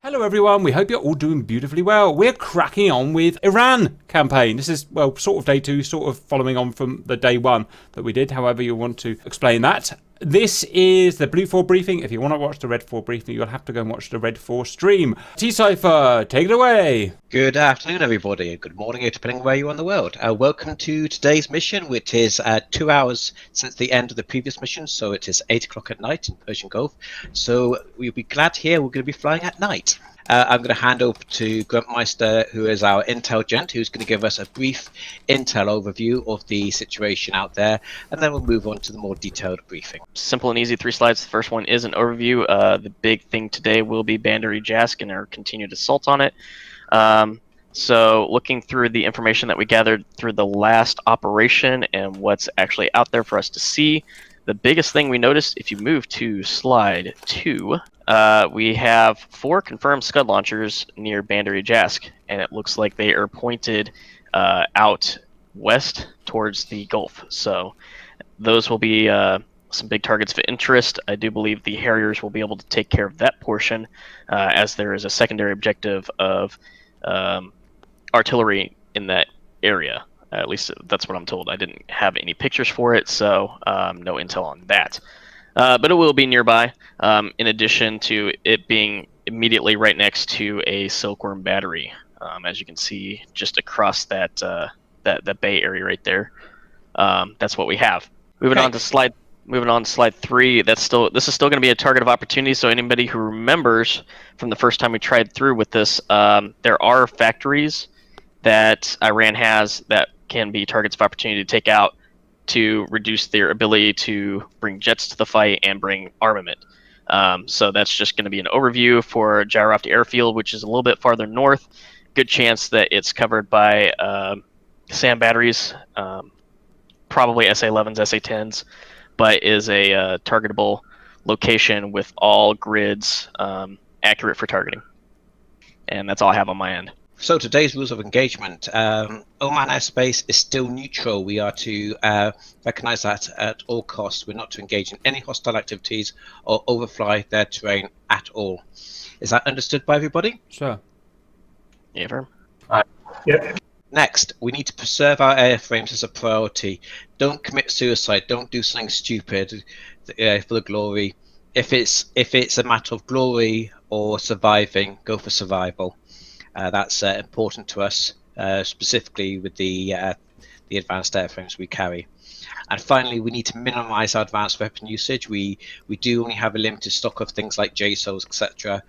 Hello everyone, we hope you're all doing beautifully well. We're cracking on with Iran campaign. This is, well, sort of day 2, sort of following on from the day 1 that we did, however you want to explain that. This is the Blufor Briefing. If you want to watch the Red 4 Briefing, you'll have to go and watch the Red 4 stream. T-Cypher, take it away. Good afternoon, everybody, and good morning, depending where you are in the world. Welcome to today's mission, which is 2 hours since the end of the previous mission, so it is 8 o'clock at night in Persian Gulf. So we'll be glad here. We're going to be flying at night. I'm going to hand over to Gruntmeister, who is our intel gent, who's going to give us a brief intel overview of the situation out there, and then we'll move on to the more detailed briefing. Simple and easy, 3 slides. The first one is an overview. The big thing today will be Bandar Jask and our continued assault on it. So looking through the information that we gathered through the last operation and what's actually out there for us to see, the biggest thing we noticed, if you move to slide 2, we have 4 confirmed Scud launchers near Bandar Jask, and it looks like they are pointed out west towards the Gulf. So those will be some big targets of interest. I do believe the Harriers will be able to take care of that portion, as there is a secondary objective of artillery in that area. At least that's what I'm told. I didn't have any pictures for it, so no intel on that. But it will be nearby, in addition to it being immediately right next to a Silkworm battery, as you can see just across that that bay area right there. That's what we have. Moving on to slide 3. This is still going to be a target of opportunity. So anybody who remembers from the first time we tried through with this, there are factories that Iran has that can be targets of opportunity to take out to reduce their ability to bring jets to the fight and bring armament. So that's just going to be an overview for Jairovti Airfield, which is a little bit farther north. Good chance that it's covered by SAM batteries, probably SA-11s, SA-10s, but is a targetable location with all grids accurate for targeting. And that's all I have on my end. So today's rules of engagement. Oman airspace is still neutral. We are to recognize that at all costs. We're not to engage in any hostile activities or overfly their terrain at all. Is that understood by everybody? Sure. Yeah, firm. Yep. Next, we need to preserve our airframes as a priority. Don't commit suicide. Don't do something stupid for the glory. If it's a matter of glory or surviving, go for survival. That's important to us, specifically with the advanced airframes we carry. And finally, we need to minimize our advanced weapon usage. We do only have a limited stock of things like JSOs, etc.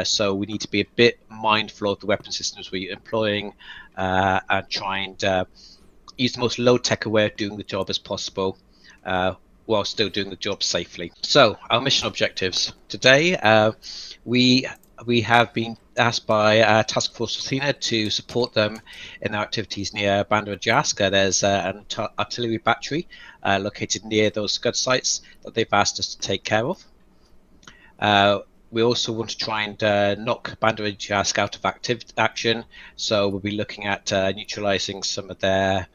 So we need to be a bit mindful of the weapon systems we're employing and try and use the most low-tech way of doing the job as possible, while still doing the job safely. So our mission objectives today, we have been asked by Task Force Athena to support them in their activities near Bandar Jask. There's an artillery battery located near those Scud sites that they've asked us to take care of. We also want to try and knock Bandar Jask out of action, so we'll be looking at neutralizing some of their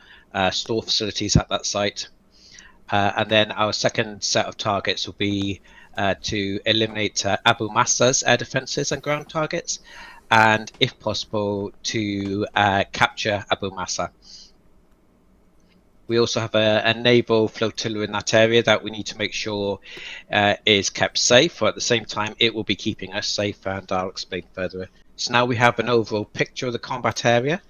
store facilities at that site. And then our second set of targets will be to eliminate Abu Massa's air defenses and ground targets, and if possible to capture Abu Massa. We also have a naval flotilla in that area that we need to make sure is kept safe, or at the same time it will be keeping us safe, and I'll explain further. So now we have an overall picture of the combat area.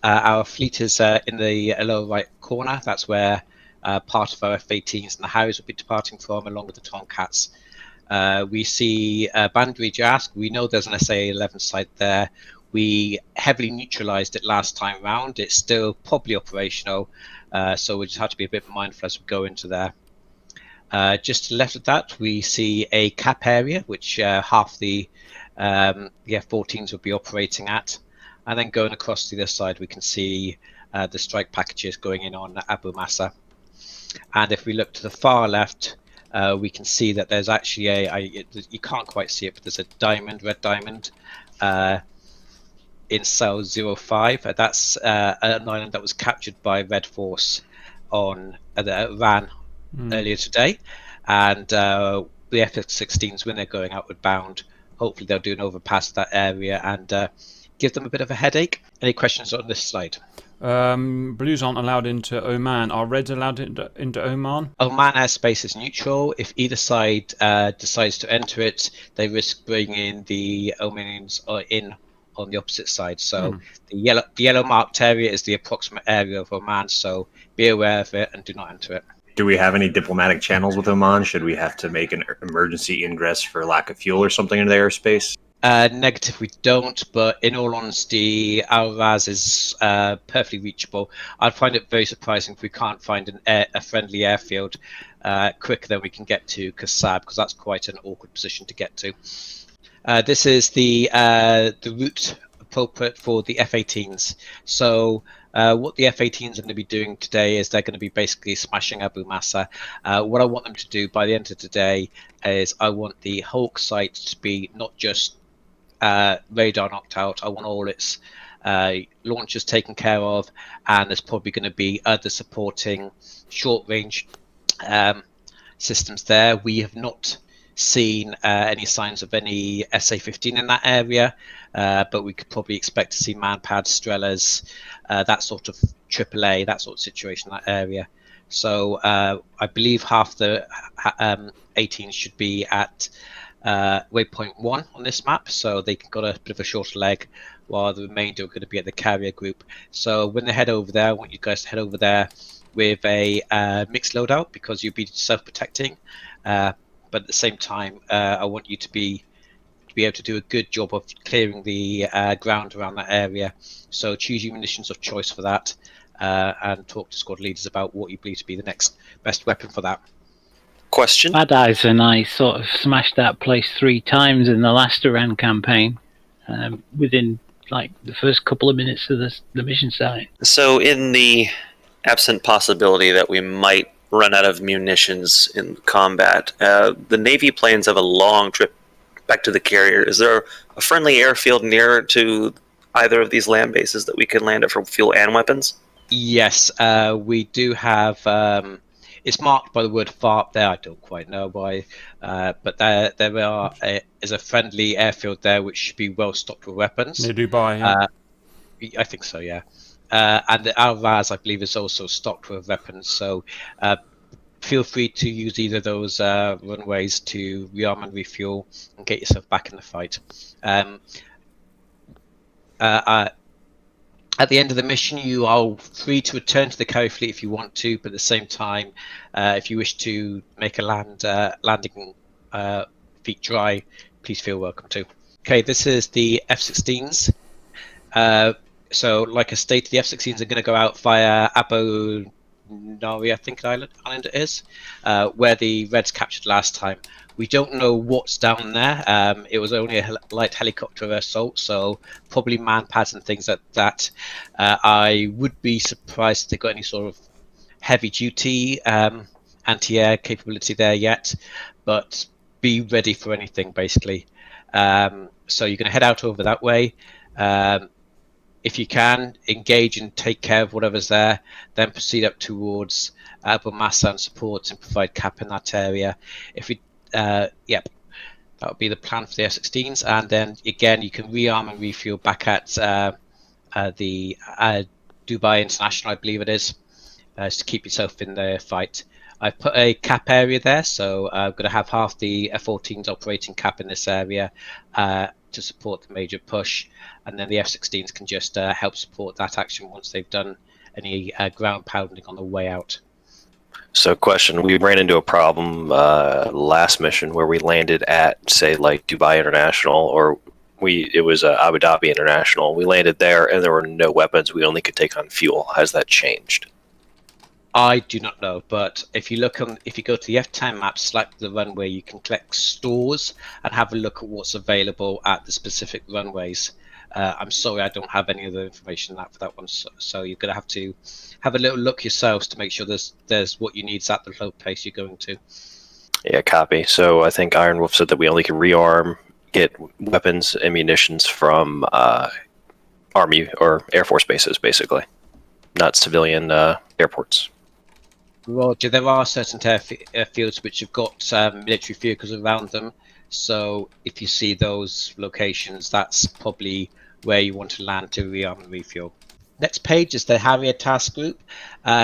Our fleet is in the lower right corner. That's where part of our F-18s and the Harriers will be departing from, along with the Tomcats. We see Bandar Jask. We know there's an SA-11 site there. We heavily neutralized it last time round. It's still probably operational, so we just have to be a bit mindful as we go into there. Just to the left of that, we see a cap area, which half the F-14s will be operating at. And then going across to the other side, we can see the strike packages going in on Abu Massa. And if we look to the far left, we can see that there's actually you can't quite see it, but there's a diamond, red diamond, in cell 05. That's an island that was captured by Red Force on Iran earlier today, and the F-16s, when they're going outward bound, hopefully they'll do an overpass to that area and give them a bit of a headache. Any questions on this slide? Blues aren't allowed into Oman. Are Reds allowed into Oman? Oman airspace is neutral. If either side decides to enter it, they risk bringing the Omanians in on the opposite side. So the yellow marked area is the approximate area of Oman. So be aware of it and do not enter it. Do we have any diplomatic channels with Oman? Should we have to make an emergency ingress for lack of fuel or something into the airspace? Negative, we don't, but in all honesty, Al Raz is perfectly reachable. I'd find it very surprising if we can't find a friendly airfield quicker than we can get to Kasab, because that's quite an awkward position to get to. This is the route appropriate for the F-18s. So what the F-18s are going to be doing today is they're going to be basically smashing Abu Massa. What I want them to do by the end of the day is I want the Hulk site to be not just radar knocked out. I want all its launchers taken care of, and there's probably going to be other supporting short range systems there. We have not seen any signs of any SA-15 in that area, but we could probably expect to see Manpad, Strelas, that sort of AAA, that sort of situation in that area. So I believe half the 18 should be at waypoint 1 on this map, so they got a bit of a shorter leg, while the remainder are going to be at the carrier group. So when they head over there, I want you guys to head over there with a mixed loadout, because you'll be self-protecting, but at the same time I want you to be able to do a good job of clearing the ground around that area. So choose your munitions of choice for that, and talk to squad leaders about what you believe to be the next best weapon for that. Question? Bad Eyes and I sort of smashed that place 3 times in the last Iran campaign, within like the first couple of minutes of the mission starting. So in the absent possibility that we might run out of munitions in combat, the Navy planes have a long trip back to the carrier. Is there a friendly airfield near to either of these land bases that we can land at for fuel and weapons? Yes, we do have. It's marked by the word FARP there. I don't quite know why, but there is a friendly airfield there which should be well stocked with weapons. Near Dubai, yeah. I think so, yeah. And the Al Raz, I believe, is also stocked with weapons. So feel free to use either of those runways to rearm and refuel and get yourself back in the fight. At the end of the mission, you are free to return to the carrier fleet if you want to, but at the same time, if you wish to make a landing feet dry, please feel welcome to. Okay, this is the F-16s. So, like I stated, the F-16s are going to go out via Abu Nari, I think island it is, where the Reds captured last time. We don't know what's down there. It was only a light helicopter assault, so probably man-pads and things like that. I would be surprised if they got any sort of heavy-duty anti-air capability there yet, but be ready for anything, basically. So you're going to head out over that way. If you can, engage and take care of whatever's there, then proceed up towards Abu Massa and support and provide cap in that area. If we yep, that would be the plan for the F-16s, and then again you can rearm and refuel back at the Dubai International, I believe it is, to keep yourself in the fight. I've put a cap area there, so I'm going to have half the F-14s operating cap in this area to support the major push, and then the F-16s can just help support that action once they've done any ground pounding on the way out. So question, we ran into a problem last mission where we landed at, say, like Dubai International, or it was Abu Dhabi International. We landed there and there were no weapons. We only could take on fuel. Has that changed? I do not know, but if you go to the F10 map, select the runway, you can collect stores and have a look at what's available at the specific runways. I'm sorry, I don't have any other information for that one, so you're going to have a little look yourselves to make sure there's what you need at the low place you're going to. Yeah, copy. So I think Iron Wolf said that we only can rearm, get weapons and munitions from Army or Air Force bases, basically, not civilian airports. Roger, there are certain airfields which have got military vehicles around them, So if you see those locations, that's probably where you want to land to rearm and refuel. Next page is the Harrier task group.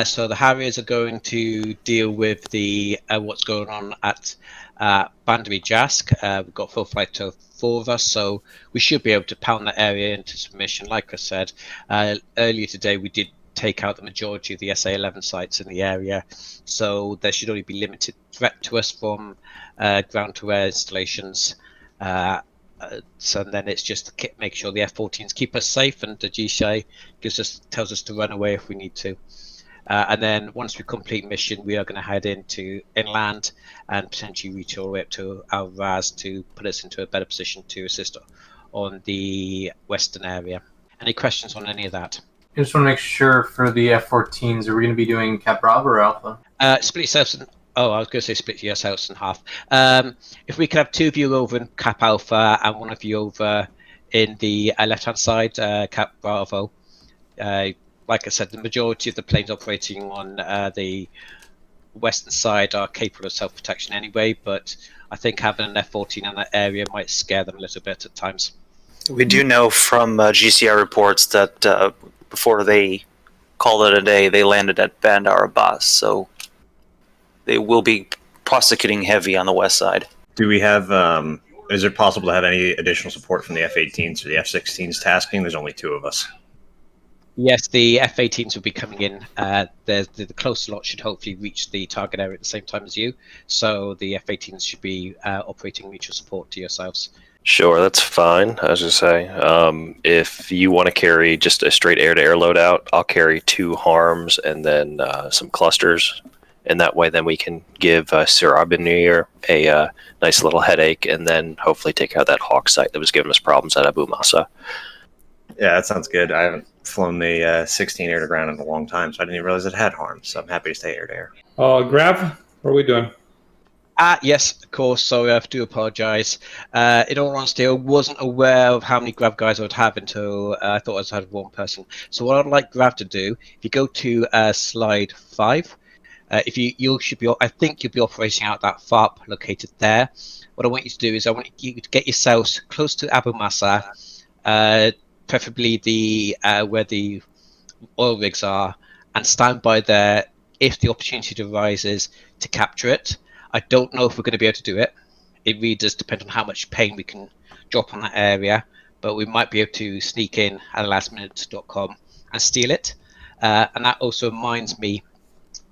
So the Harriers are going to deal with the what's going on at Bandari Jask. We've got full flight of 4 of us, so we should be able to pound that area into submission. Like I said earlier today, we did take out the majority of the SA-11 sites in the area, so there should only be limited threat to us from ground-to-air installations. So then it's just to make sure the F-14s keep us safe, and the GCI tells us to run away if we need to. And then once we complete mission, we are going to head into inland and potentially reach all the way up to our RAS to put us into a better position to assist on the western area. Any questions on any of that? I just want to make sure for the F-14s, are we going to be doing Cap Bravo or Alpha? Split yourselves in, I was going to say split yourselves in half. If we could have 2 of you over in Cap Alpha and 1 of you over in the left-hand side, Cap Bravo. Like I said, the majority of the planes operating on the western side are capable of self-protection anyway, but I think having an F-14 in that area might scare them a little bit at times. We do know from GCI reports that before they called it a day, they landed at Bandar Abbas, so they will be prosecuting heavy on the west side. Do we have, is it possible to have any additional support from the F-18s or the F-16s tasking? There's only 2 of us. Yes, the F-18s will be coming in. The closer lot should hopefully reach the target area at the same time as you, so the F-18s should be operating mutual support to yourselves. Sure, that's fine. I was just say, if you want to carry just a straight air-to-air loadout, I'll carry 2 harms and then some clusters, and that way then we can give Sir Abinir a nice little headache, and then hopefully take out that Hawk site that was giving us problems at Abu Masa. Yeah, that sounds good. I haven't flown the 16 air to ground in a long time, so I didn't even realize it had harms, so I'm happy to stay air to air. Grav, what are we doing? Yes, of course. Sorry, I do apologise. In all honesty, I wasn't aware of how many Grav guys I would have until I thought I just had 1 person. So what I'd like Grav to do, if you go to slide 5, if you should be, I think you'll be operating out that FARP located there. What I want you to do is I want you to get yourselves close to Abu Masa, preferably the where the oil rigs are, and stand by there if the opportunity arises to capture it. I don't know if we're going to be able to do it. It really does depend on how much pain we can drop on that area, but we might be able to sneak in at lastminute.com and steal it. And that also reminds me,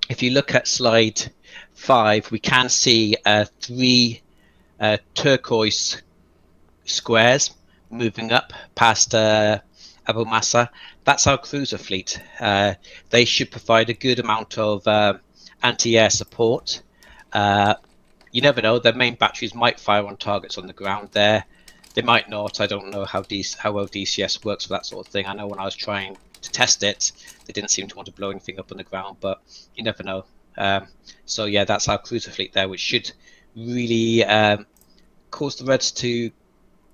if you look at slide 5, we can see 3 turquoise squares moving up past Abu Masa. That's our cruiser fleet. They should provide a good amount of anti-air support. You never know, their main batteries might fire on targets on the ground there. They might not. I don't know how well DCS works for that sort of thing. I know when I was trying to test it, they didn't seem to want to blow anything up on the ground, but you never know. So yeah, that's our cruiser fleet there, which should really cause the Reds to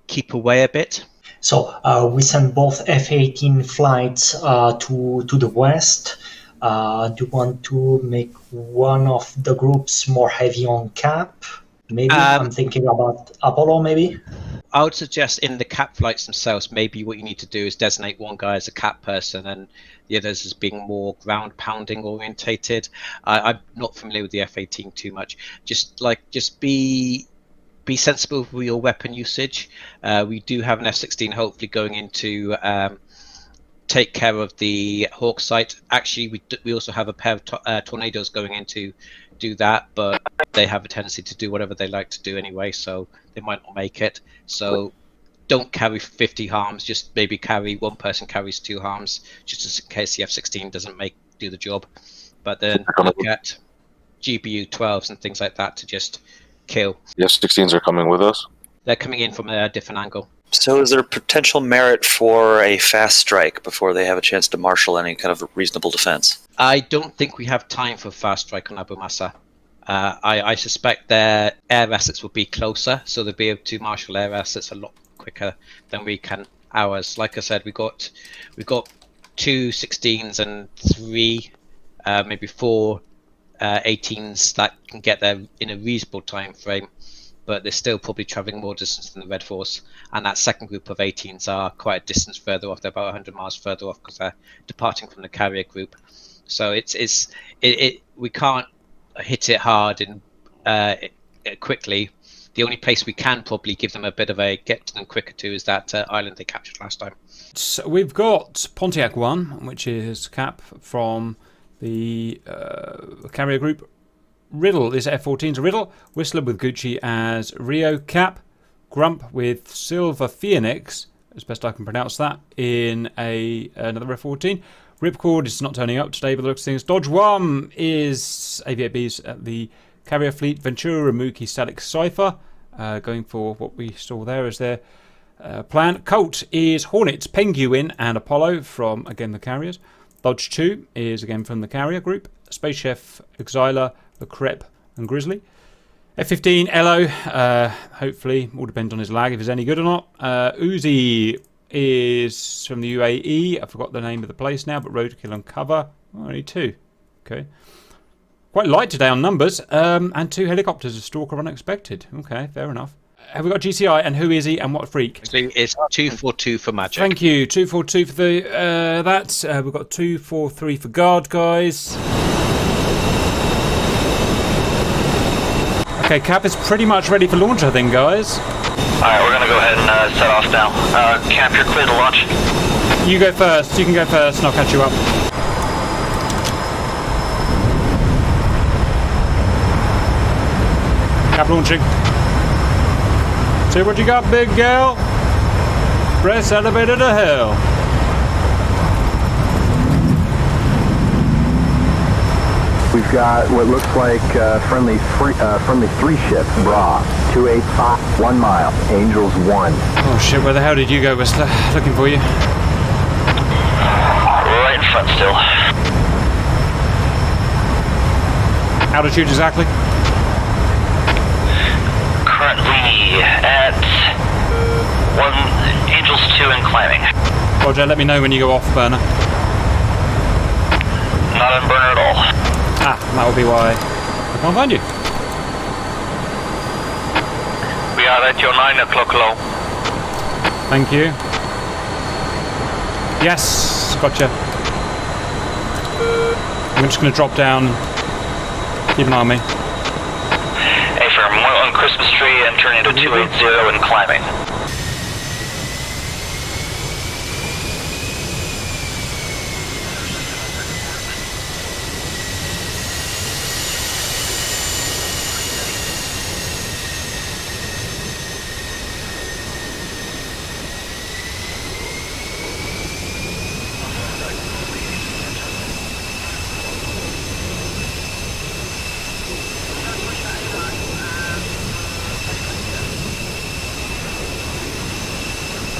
keep away a bit. So we send both F-18 flights to the west. Do you want to make one of the groups more heavy on cap? Maybe I'm thinking about Apollo, maybe? I would suggest in the cap flights themselves, maybe what you need to do is designate one guy as a cap person and the others as being more ground pounding orientated. I'm not familiar with the F-18 too much. Just be sensible with your weapon usage. We do have an F-16 hopefully going into take care of the Hawk site. Actually, we also have a pair of tornadoes going in to do that, but they have a tendency to do whatever they like to do anyway, so they might not make it. So don't carry 50 harms, just maybe one person carries 2 harms, just in case the F-16 doesn't do the job. But then look at GPU 12s and things like that to just kill. The F-16s are coming with us? They're coming in from a different angle. So is there potential merit for a fast strike before they have a chance to marshal any kind of reasonable defense? I don't think we have time for fast strike on Abu Masa. I suspect their air assets will be closer, so they'll be able to marshal air assets a lot quicker than we can ours. Like I said, we got 2 16s and 3, maybe 4 18s that can get there in a reasonable time frame. but they're still probably traveling more distance than the Red Force. And that second group of 18s are quite a distance further off. They're about 100 miles further off because they're departing from the carrier group. So we can't hit it hard and quickly. The only place we can probably give them a bit of a get to them quicker to is that island they captured last time. So we've got Pontiac 1, which is Cap from the carrier group. Riddle, this F-14's a Riddle. Whistler with Gucci as Rio Cap. Grump with Silver Phoenix, as best I can pronounce that, in another F-14. Ripcord is not turning up today, but the looks of things. Dodge 1 is AV-8Bs at the carrier fleet. Ventura, Mookie, Static, Cypher, going for what we saw there as their plan. Colt is Hornets, Penguin, and Apollo from, again, the carriers. Dodge 2 is, again, from the carrier group. Space Chef, Exiler, the Crep, and Grizzly. F-15, Elo, hopefully, all depends on his lag, if he's any good or not. Uzi is from the UAE. I forgot the name of the place now, but Roadkill and Cover. Oh, only 2. Okay. Quite light today on numbers. And 2 helicopters, a Stalker Unexpected. Okay, fair enough. Have we got GCI, and who is he, and what freak? It's 242 for Magic. Thank you. 242 for the that. We've got 243 for Guard, guys. Okay, Cap is pretty much ready for launch, I think, guys. Alright, we're going to go ahead and set off now. Cap, you're clear to launch. You go first. You can go first, and I'll catch you up. Cap launching. See what you got, big gal. Press elevator to hell. We've got what looks like friendly 3 ship, Bra, 285, 1 mile, Angels 1. Oh shit, where the hell did you go, Whistler? Looking for you. Right in front still. Altitude exactly? Currently at Angels 2 and climbing. Roger, let me know when you go off burner. Not on burner at all. Ah, that will be why I can't find you. We are at your 9 o'clock low. Thank you. Yes, gotcha. I'm just going to drop down. Keep an eye on me. Affirm, we're on Christmas tree and turn into 280 and climbing.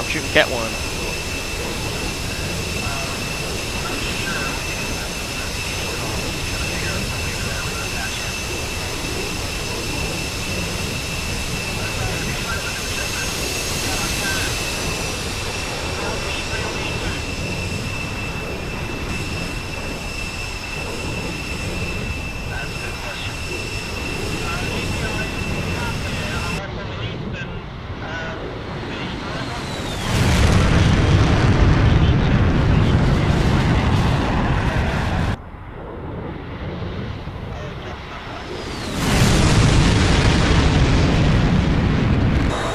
Shooting Cat 1.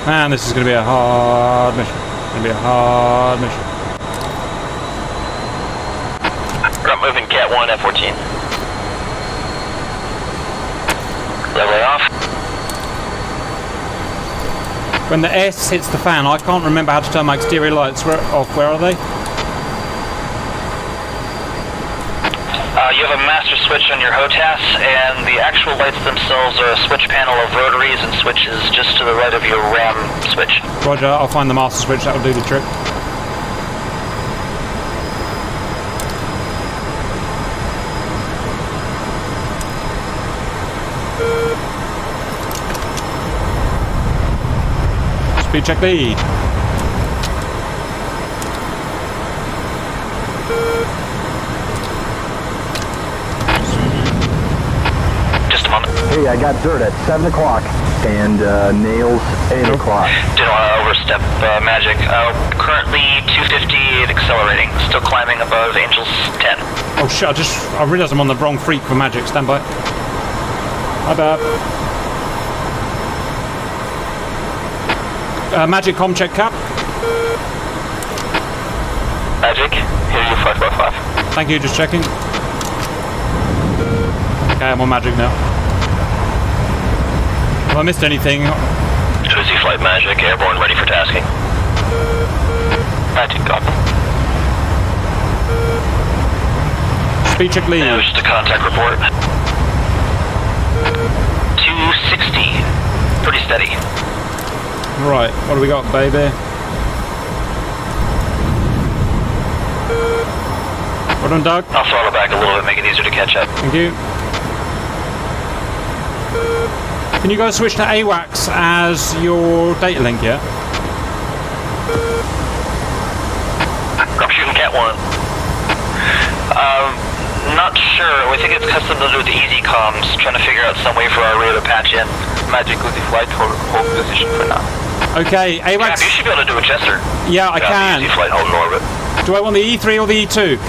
Man, this is going to be a hard mission. Grunt moving Cat 1, F-14. Leveling off. When the S hits the fan, I can't remember how to turn my exterior lights off. Where are they? You have a master switch on your HOTAS, and the actual lights themselves are a switch panel of rotaries and switches just to the right of your RAM switch. Roger, I'll find the master switch, that'll do the trick. Speed check lead. Hey, I got dirt at 7 o'clock and nails 8 o'clock. Didn't want to overstep magic. Currently 250 accelerating. Still climbing above Angels 10. Oh shit, I realised I'm on the wrong freak for magic. Stand by. My bad. Magic com check cap. Magic, here you 555. Thank you, just checking. Okay, I'm on magic now. Have I missed anything? Busy flight magic, airborne ready for tasking. Magic copy. Speed check lead. Now just a contact report. 260. Pretty steady. Right, what do we got, baby? Well done, Doug. I'll throttle back a little bit, make it easier to catch up. Thank you. Can you guys switch to AWACS as your data link, yeah? I'm shooting Cat 1. Not sure. We think it's custom to do with easy comms, trying to figure out some way for our radio to patch in. Magic with the flight, hold position for now. Okay, AWACS. Yeah, you should be able to do a Chester. Yeah, I can. Easy flight, hold in orbit. Do I want the E3 or the E2?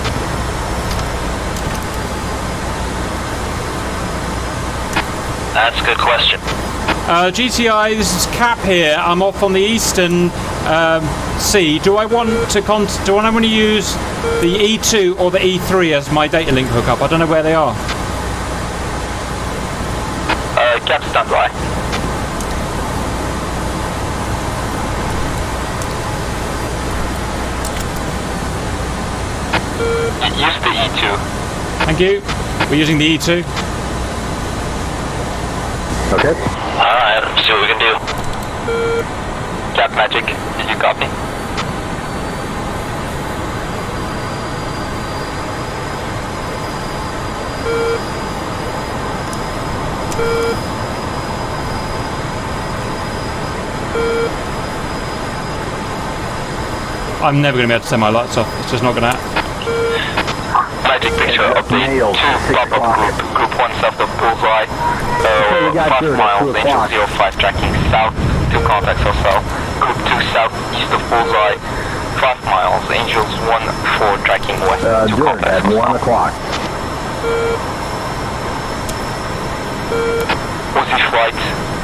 That's a good question. GTI, this is Cap here. I'm off on the eastern sea. Do I want to use the E2 or the E3 as my data link hookup? I don't know where they are. Cap standby. Use the E2. Thank you. We're using the E2. Okay. Alright, let's see what we can do. Cap Magic, did you copy? I'm never going to be able to turn my lights off. It's just not going to happen. Magic picture update. 2 pop-up group 1 south of Bullseye. 5 miles, Angel 05 tracking south, 2 contacts or so. Group 2 south east of Bullseye. 5 miles, Angels 1-4 tracking west, 2 dirt contacts at or 1 o'clock. Uzi flight,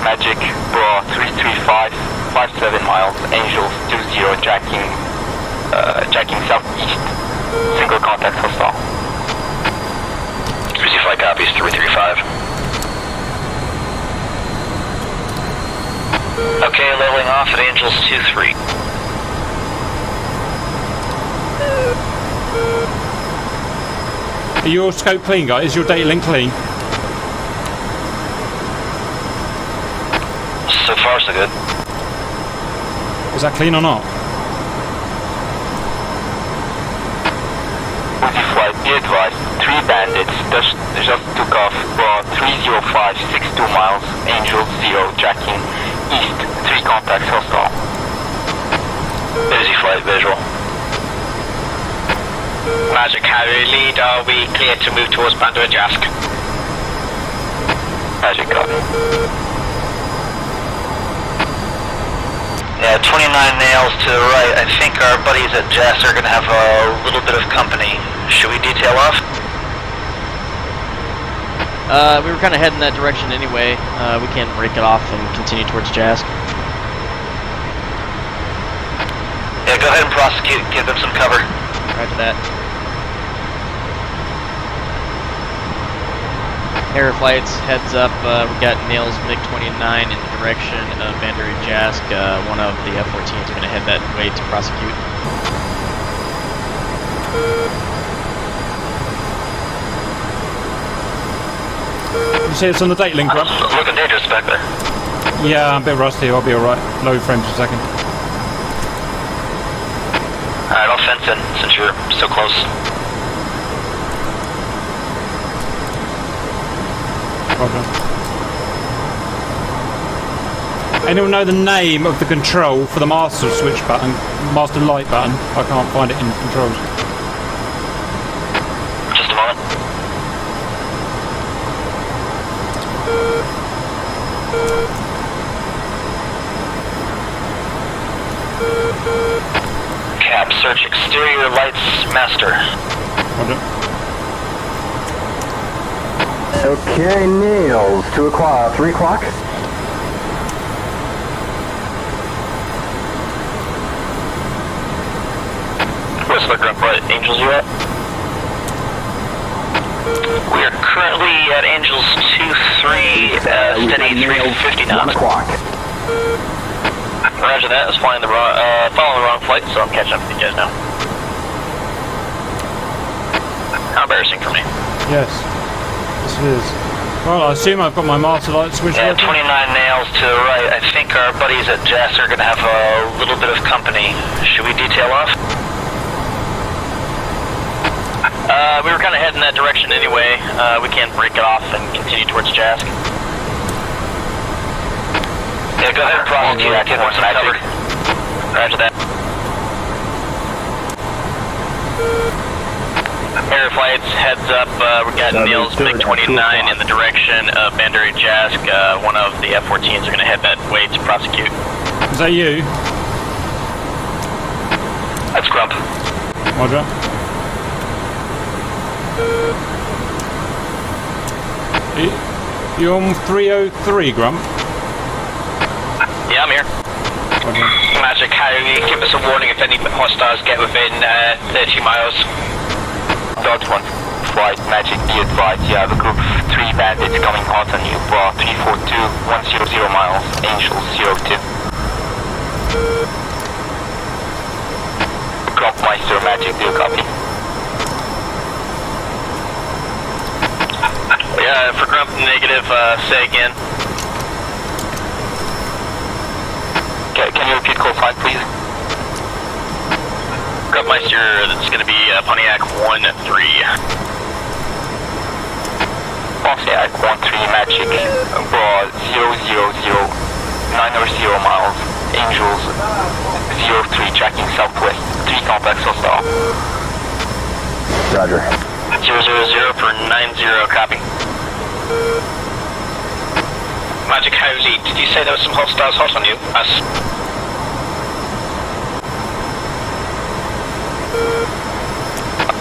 Magic, Bra 335, 57 miles, Angels 20 tracking southeast, single contact hostile. Uzi flight copies 335. Okay, leveling off at Angels 2-3. Are your scope clean, guys? Is your data link clean? So far, so good. Is that clean or not? Uzi flight, be advised, 3 bandits just took off, brought 305, 62 miles, Angel 0, tracking east, 3 contacts hostile. Busy flight visual. Magic Harry, lead, are we clear to move towards Bandar Jask? Magic, copy. Yeah, 29 nails to the right. I think our buddies at Jask are going to have a little bit of company. Should we detail off? We were kind of heading that direction anyway. We can break it off and continue towards Jask. Yeah, go ahead and prosecute. Give them some cover. Roger that. Air flights, heads up. We got Nails MiG-29 in the direction of Bandar Jask. One of the F-14s are going to head that way to prosecute. You see it's on the data link, right? Looking dangerous back there. Yeah, I'm a bit rusty. I'll be alright. Low frames per second. Alright, I'll fence in since you're so close. Problem. Anyone know the name of the control for the master switch button, master light button? I can't find it in controls. Just a moment. Cap, search exterior lights, master. Roger. Okay, Niels, 2 o'clock, 3 o'clock. Whistler Grump, what Angels you at? We are currently at Angels 2-3, steady 350 knots. 1 o'clock. Roger that, I was following the wrong flight, so I'm catching up with you guys now. How embarrassing for me. Yes. This is. Well, I assume I've got my master light switch Yeah, working. 29 nails to the right. I think our buddies at JAS are going to have a little bit of company. Should we detail off? We were kind of heading that direction anyway. We can't break it off and continue towards Jask. Yeah, go ahead and prosecute. I can want some cover. Roger that. Air flights, heads up. We got Niels MiG-29 in the direction of Bandari Jask. One of the F-14s are going to head that way to prosecute. Is that you? That's Grump. Roger. You're on 303, Grump? Yeah, I'm here. Roger. Magic, Harry, give us a warning if any hostiles get within 30 miles. Dodge 1 flight, Magic, be advised, you have a group 3 bandits coming hot on you. Bra 342, 100 miles, Angel 02. Grumpmeister, Magic, do you copy? Yeah, for Grump, negative, say again. Can you repeat call sign, please? Grumpmeister, it's going to be Pontiac 1-3. Pontiac 1-3, Magic, Bra 000, 900 miles, Angels 03, tracking southwest, 3 contacts hostile. Roger. 000 for 90, copy. Magic Howley, did you say there was some hostiles hot on you? Us.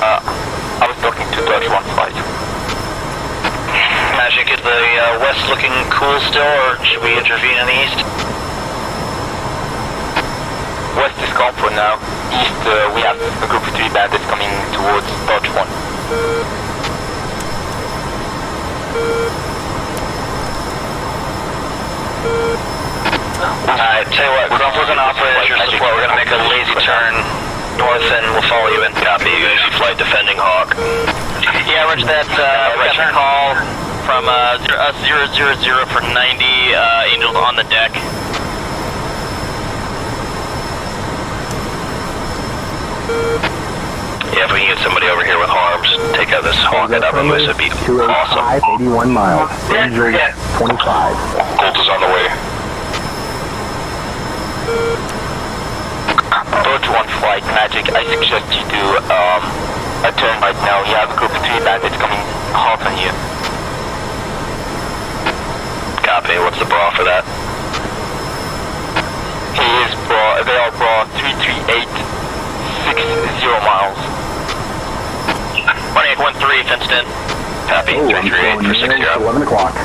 I was talking to Dodge 1 flight. Magic, is the west looking cool still, or should we intervene in the east? West is calm for now. East, we have a group of 3 bandits coming towards Dodge 1. Alright, tell you what, Grump, we're going to operate as your support. We're going to make a lazy turn north and we'll follow you in. Copy, flight defending Hawk. Yeah, roger that. Return call from us 000 for 90, Angels on the deck. Yeah, if we can get somebody over here with harms, take out this Hawk at Upper Moose, it'd be awesome. 81 miles, Angel 25. Colt is on the way. Dodge 1 flight, Magic, I suggest you do a turn right now. You have a group of 3 bandits coming hot on you. Copy, what's the bra for that? He is bra, they are bra 338, 60 miles. Pontiac 1-3, fenced in. Copy, 338 for 60. 11 o'clock.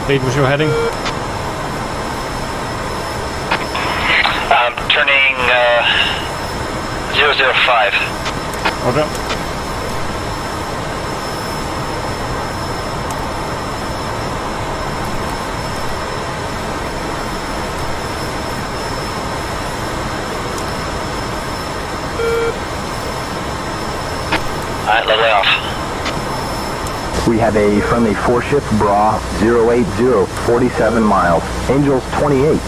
Lead, what's your heading? Turning 005. Roger. Alright, level off. We have a friendly 4-ship, Bra 080, 47 miles, Angels 28.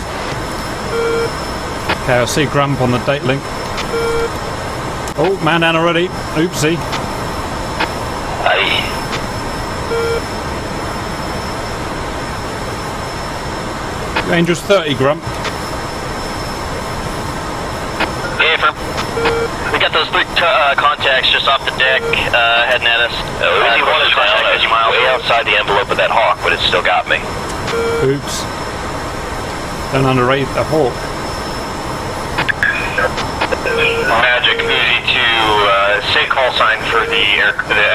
Okay, I see Grump on the date link. Oh, man down already. Oopsie. Aye. Angels 30, Grump. Yeah, firm. We got got those three contacts just off the deck, heading at us. Uzi 1 is down. I was way outside the envelope of that Hawk, but it still got me. Oops. Don't underrate the Hawk. Magic Uzi 2, say call sign for the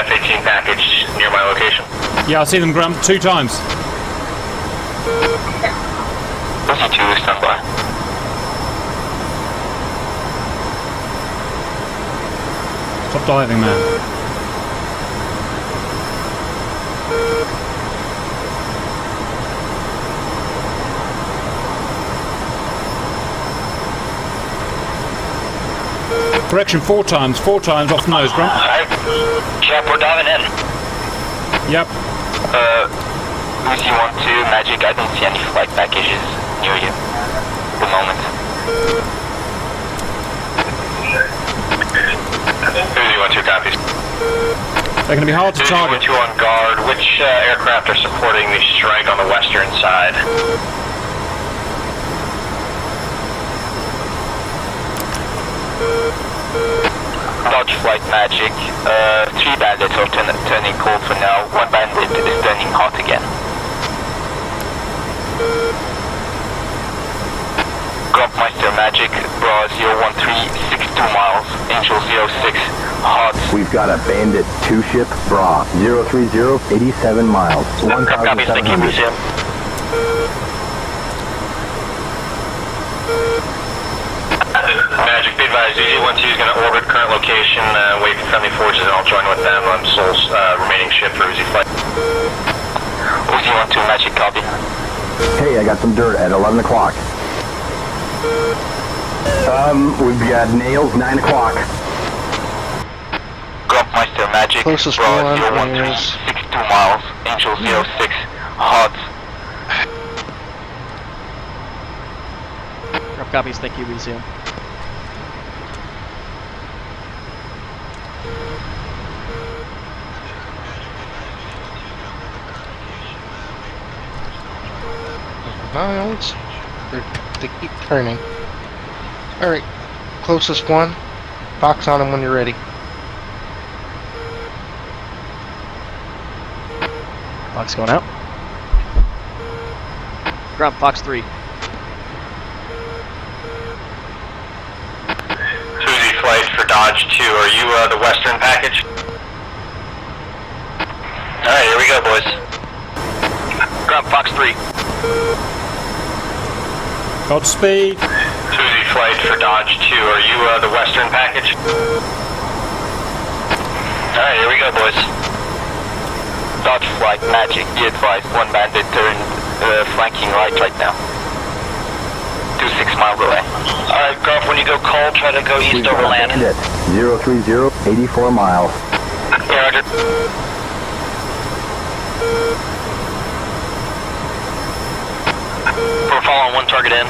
F-18 package near my location. Yeah, I see them, Grump, 2 times. Uzi 2, stand by. Stop diving, man. Correction, 4 times. 4 times off nose, Grump. Alright. Cap, we're diving in. Yep. Uzi 1-2, Magic, I don't see any flight packages near you at the moment. Uzi 1-2 copies. They're going to be hard to target. Uzi 1-2 on guard. Which aircraft are supporting the strike on the western side? Dodge Flight Magic. 3 bandits are turning cold for now. 1 bandit is turning hot again. Grumpmeister Magic. Bra 013, 62 miles. Angel 06, hot. We've got a Bandit 2 ship, Bra 030, 87 miles. 1,700. Magic, be advised, Uzi 1-2 is going to orbit current location, wait for friendly forces, and I'll join with them on Sol's remaining ship for Uzi flight. Uzi 1-2, Magic, copy. Hey, I got some dirt at 11 o'clock. We've got nails, 9 o'clock. Grumpmeister Magic, Closest Bra one 013, is 62 miles, Angel 06, hot. Drop copies, thank you, resume. miles. They keep turning. Alright, closest one. Box on them when you're ready. Fox going out. Grump, Fox 3. Uzi flight for Dodge 2, are you the western package? Alright, here we go, boys. Grump, Fox 3. Godspeed. Susie flight for Dodge 2, are you the western package? Alright, here we go, boys. Dodge Flight Magic, be advised, 1 bandit turned flanking right now. 26 miles away. Alright, Gruff, when you go cold, try to go east over land. 030, 84 miles. Yeah, Roger. We're following 1 target in.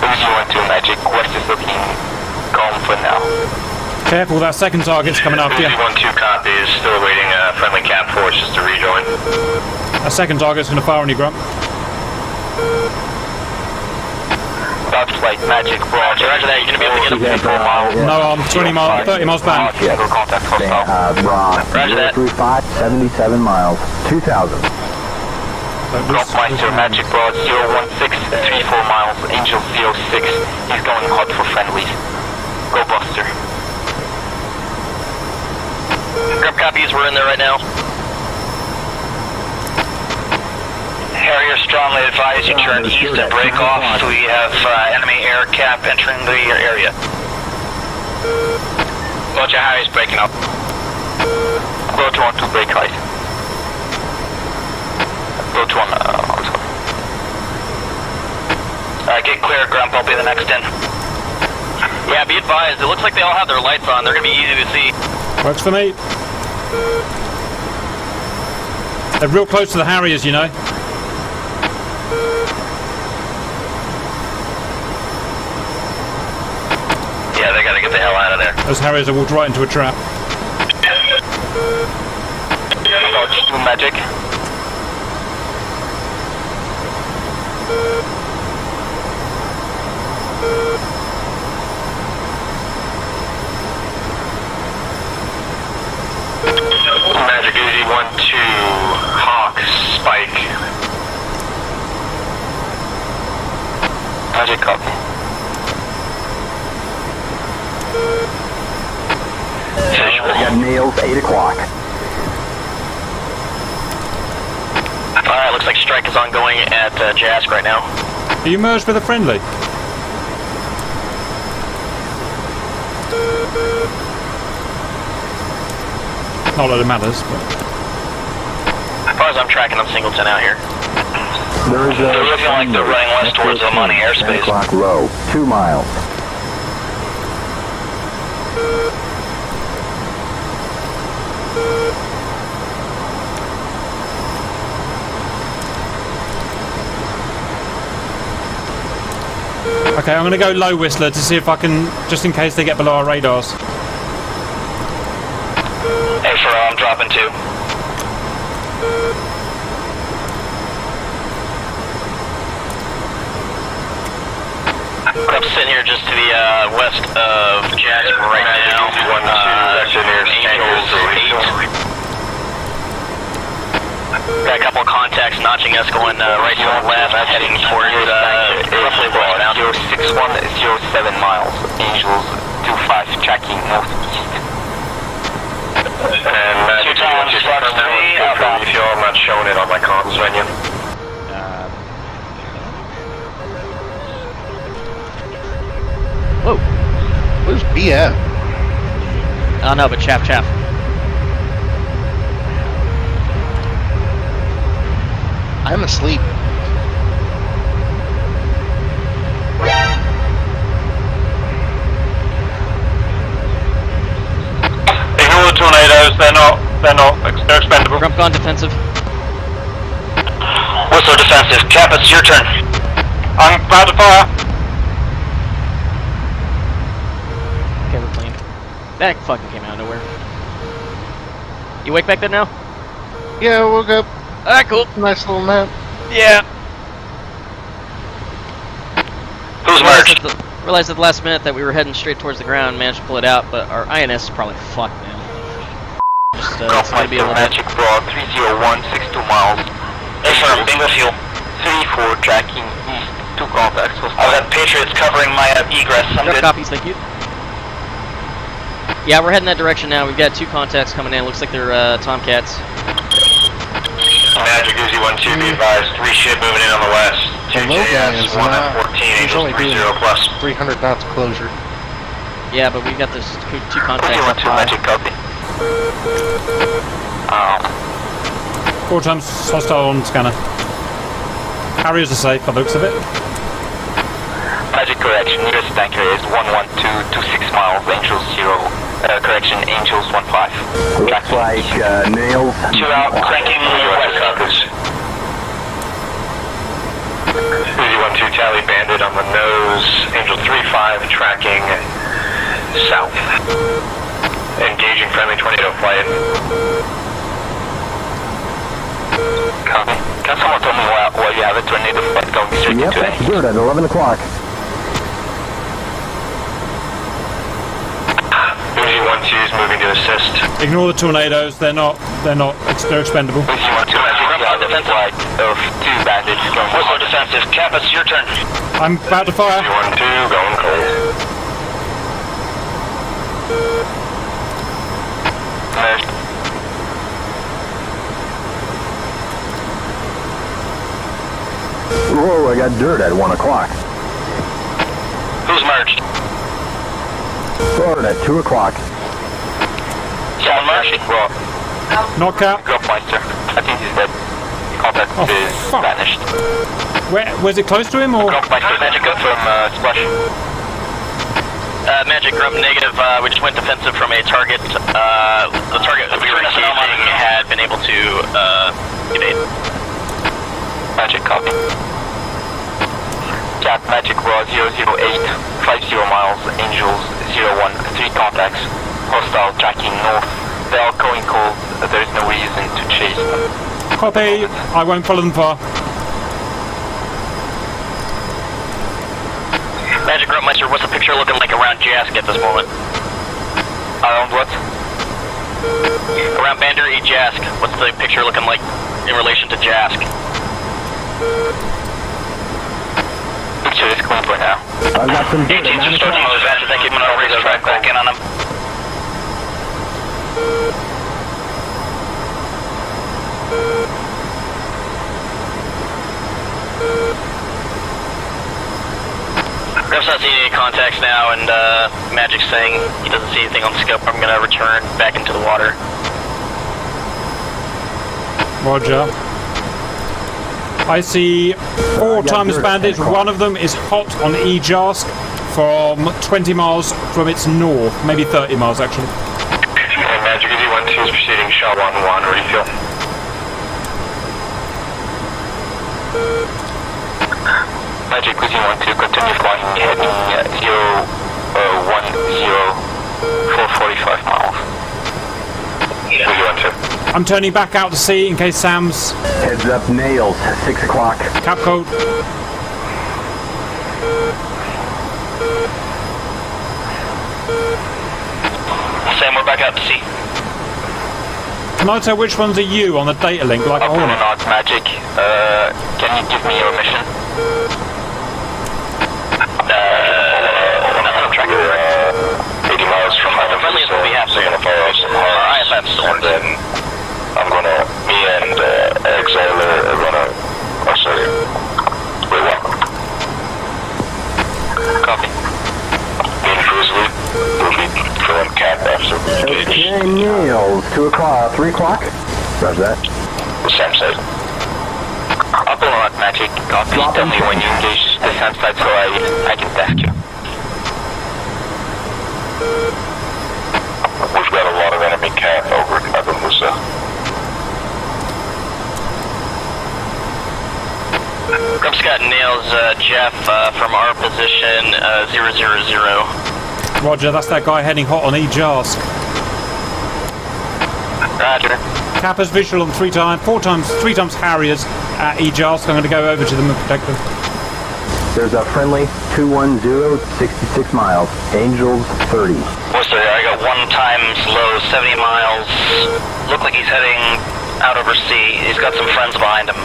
Uzi 1-2 Magic, west is looking calm for now. Careful, that second target's coming after you. Uzi 1-2 copy, is still awaiting friendly cap forces to rejoin. That second target's going to fire on you, Grump. Dodge Flight Magic, Roger that, you're going to be able to get up to 4 miles. No, I'm 20 miles, 30 miles back. Single contact hostile. Roger that. 035, 77 miles. 2,000. Grumpmeister Magic Broad 016, 34 miles, Angel 06. He's going hot for friendlies. Go Buster. Grump copies, we're in there right now. Harrier strongly advise you turn east and break off. We have enemy air cap entering the area. Roger, Harry's breaking up. Go to 1-2 break right. Go to 1, get clear, Grump, I'll be the next in. Yeah, be advised, it looks like they all have their lights on. They're going to be easy to see. Works for me. They're real close to the Harriers, you know. Yeah, they gotta get the hell out of there. Those Harriers have walked right into a trap. Dodge 2 Magic. 2, Hawk, Spike. Magic copy. We got nails, 8 o'clock. Alright, looks like strike is ongoing at Jask right now. Are you merged with a friendly? Not that it matters, but... As far as I'm tracking, I'm Singleton out here. There's They're looking like they're running west towards Omani 10 airspace. o'clock low, 2 miles. Okay, I'm going to go low Whistler to see if I can, just in case they get below our radars. Hey, for I'm dropping 2. I'm sitting here just to the west of Jasper right now. Angels 8. Got a couple of contacts notching us going right to the left, heading towards roughly westbound. 06107 miles. Angels 25 tracking northeast. And Magic, you want to confirm that one? If I'm not showing it on my comms menu. Whoa. Where's B at? I don't know, but chaff. I'm asleep. Ignore the tornadoes, they're expendable. Grump gone defensive. Whistler defensive. Cap, it's your turn. I'm about to fire. Okay, we're clean. That fucking came out of nowhere. You awake back there now? Yeah, I woke up. Alright, cool. Nice little nap. Yeah. Who's merged? Realized at the last minute that we were heading straight towards the ground, managed to pull it out, but our INS is probably fucked now. Just, it's gonna be a little Magic Broad, 30162 miles. Affirm, bingo fuel. 34 tracking east, 2 contacts. I've got Patriots covering my egress, I'm good. Copies, thank you. Yeah, we're heading that direction now. We've got 2 contacts coming in. Looks like they're Tomcats. Magic Uzi 1-2, be advised. 3 ship moving in on the west. The low guy is 1 not. at 14, He's Angels only doing 30 plus. 300 knots closure. Yeah, but we've got this 2 contacts up 2 high. Magic copy. 4 times hostile on scanner. Harriers are safe by the looks of it. Magic correction, nearest tanker is 11226 miles, Angels 0. Correction, Angels 15. Looks like nails. 2 out, cranking west copies. Uzi 1-2 tally bandit on the nose, Angel 3-5 tracking south. Engaging friendly tornado flight. Copy. Can someone tell me why you have a tornado flight going straight Yep, into that's it? good at 11 o'clock. Uzi 1-2 is moving to assist. Ignore the tornadoes, they're expendable. Uzi 1-2 has a defensive flight of 2 bandits going Whistler defensive. Cap, it's your turn. I'm about to fire. Uzi 1-2 going cold. Merged. Whoa, I got dirt at 1 o'clock. Who's merged? Dirt at 2 o'clock. Someone merged? Well, Knockout. Grumpmeister. I think he's dead. Contact is fuck. vanished. Was it close to him or? Grumpmeister, Magic Gun from Splash. Magic Grump negative. We just went defensive from a target. The target that we were engaging had been able to evade. Magic copy. Cap Magic Raw 008, 50 miles, Angels 01, 3 contacts. Hostile tracking north. They are going cold. There is no reason to chase them. Copy. I won't follow them far. Magic Grumpmeister, what's the picture looking like around Jask at this moment? Around what? Around Bander, Jask. What's the picture looking like in relation to Jask? Picture is clean for now. I've got some dirt. 18's just starting on his end. I think I'm gonna race track back in on him. Grif's not seeing any contacts now, and Magic's saying he doesn't see anything on the scope. I'm gonna return back into the water. Roger. I see 4 Timeless Bandits. One of them is hot on Ejask from 20 miles from its north, maybe 30 miles actually. Magic, is 1-2 is proceeding, shot 1-1, refuel. Magic, is 1-2, continue flying, heading 445 miles. Is 1-2. I'm turning back out to sea in case Sam's... Heads up, nails. 6 o'clock. Cap code. Sam, we're back out to sea. Can I tell which ones are you on the data link? Like a Hornet? Not Magic. Can you give me your mission? Nothing I'm tracking. 80 miles from my friendliest will be half so gonna fire off some hearts, IFF storms. and then I'm gonna, me and Exiler are gonna, oh sorry, wait, what? Copy. Me and Grizzly will be throwing cap after we engage. Okay, nails. 2 o'clock. 3 o'clock? Roger that. The SAM site. I'll pull on Magic. Copy. Tell me when you engage the SAM site so I can task you. We've got a lot of enemy cat over at Abamusa. Scott nails Jeff from our position 000. Roger, that's that guy heading hot on Ejask. Roger. Kappa's visual on 3 times, 4 times, 3 times Harriers at Ejask. I'm going to go over to them and protect them. There's a friendly 210, 66 miles. Angels 30. Whistler, I got 1 times low, 70 miles. Look like he's heading out over sea. He's got some friends behind him.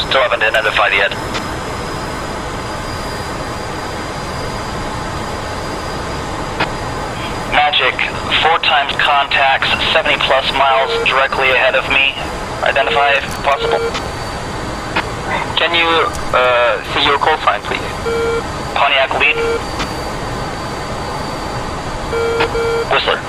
Still haven't identified yet. Magic, 4 times contacts, 70 plus miles directly ahead of me. Identify if possible. Can you see your call sign, please? Pontiac lead. Whistler.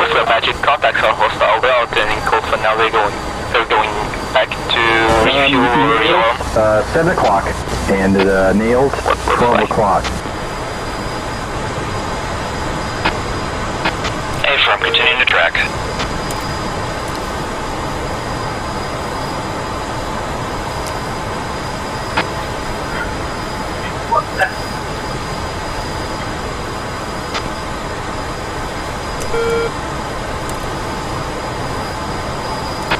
Whistler, Magic, contacts are hostile. They are turning cold for now. They're going back to refuel. 7 o'clock. And nailed 12 o'clock. A-firm, continuing to track.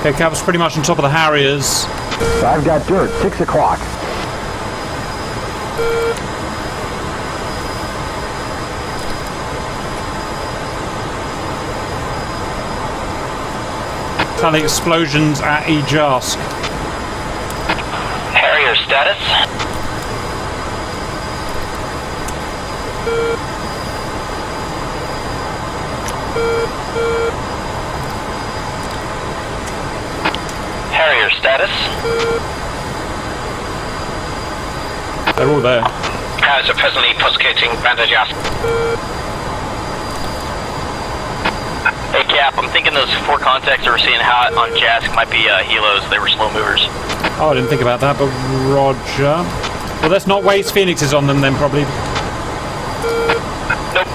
Okay, Kappa's pretty much on top of the Harriers. I've got dirt. 6 o'clock. Tally explosions at Ejask. Harrier status. Harrier status. They're all there. Harriers are presently prosecuting Bandage Ask. Hey Cap, I'm thinking those 4 contacts that we're seeing hot on Jask might be helos. They were slow movers. Oh, I didn't think about that, but Roger. Well, let's not waste Phoenixes on them then, probably. Nope.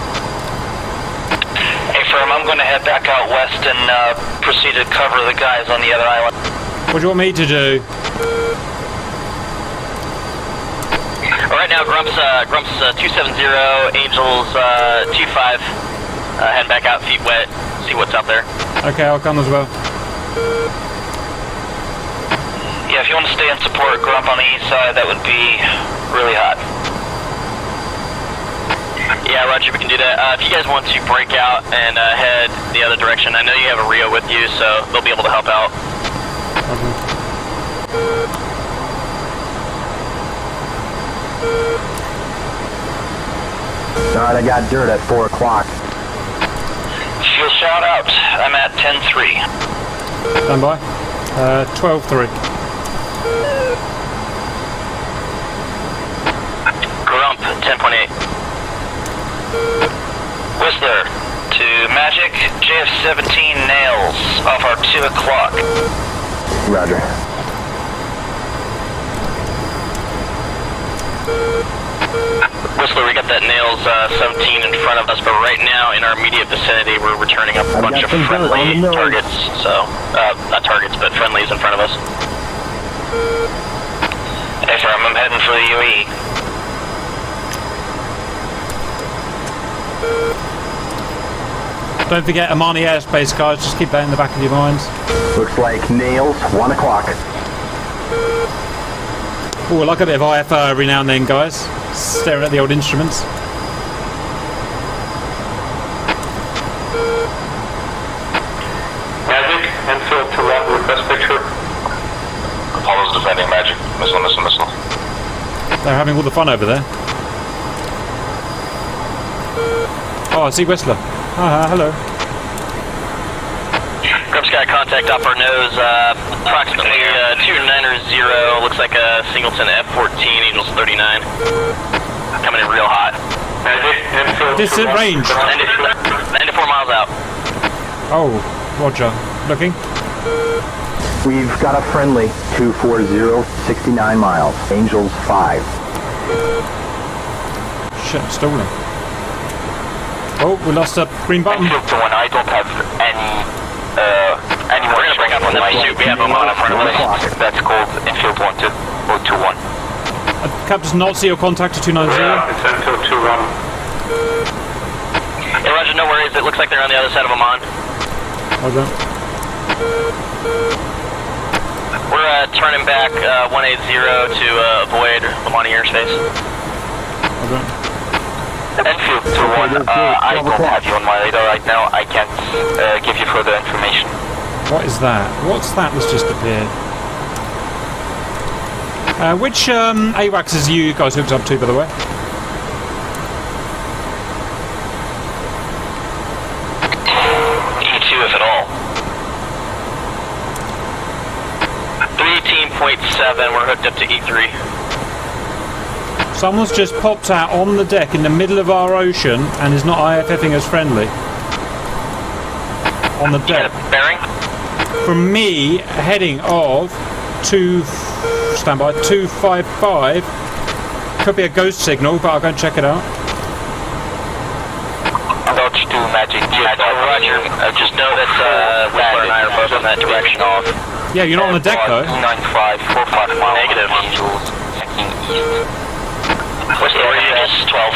Hey firm, I'm going to head back out west and proceed to cover the guys on the other island. What do you want me to do? Right now, Grumps 270, Angels 25. Head back out, feet wet. See what's out there. Okay, I'll come as well. Yeah, if you want to stay and support Grump on the east side, that would be really hot. Yeah, Roger, we can do that. If you guys want to break out and head the other direction, I know you have a Rio with you, so they'll be able to help out. Alright, I got dirt at 4 o'clock. Fuel shout out. I'm at 10-3. Stand by. 12-3. Grump, 10.8. Whistler, to Magic, JF-17 nails off our 2 o'clock. Roger. Whistler, we got that nails 17 in front of us, but right now in our immediate vicinity we're returning a bunch of friendly targets, so, not targets, but friendlies in front of us. Affirm, I'm heading for the UE. Don't forget Amani airspace, guys. Just keep that in the back of your minds. Looks like nails, 1 o'clock. Oh, I like a bit of IFR every now and then, guys. Staring at the old instruments. Magic, infield to left, request picture. Apollo's defending Magic. Missile, missile, missile. They're having all the fun over there. Oh, I see Whistler. Hello. Grumps got contact off our nose, approximately 290, looks like a Singleton F-14, Angels 39. Coming in real hot. Distant range. 94 miles out. Oh, Roger. Looking. We've got a friendly, 240, 69 miles, Angels 5. Shit, I'm stalling. Oh, we lost a green button. I don't have any more. We're gonna bring up on the pursuit. We have them on in front of us. That's called infield 1-2 or 2-1. Cap does not see your contact to 290. It's infield 2-1. Hey, Roger, no worries. It looks like they're on the other side of Amman. Hold on. We're turning back 180 to avoid Lamani airspace. Hold on. Enfield 2-1, I don't have you on my radar right now. I can't give you further information. What is that? What's that that's just appeared? Which AWACS is you guys hooked up to, by the way? E2, if at all. 318.7, we're hooked up to E3. Someone's just popped out on the deck in the middle of our ocean and is not IFFing us friendly. On the deck. Bearing? From me, heading of 255. Could be a ghost signal, but I'll go and check it out. Dodge 2 Magic. Roger. Just know that Whistler and I are both in that direction off. Yeah, you're not on the deck though. 295, 45 miles. Negative. Angels, checking east. Whistler, Aegis 12.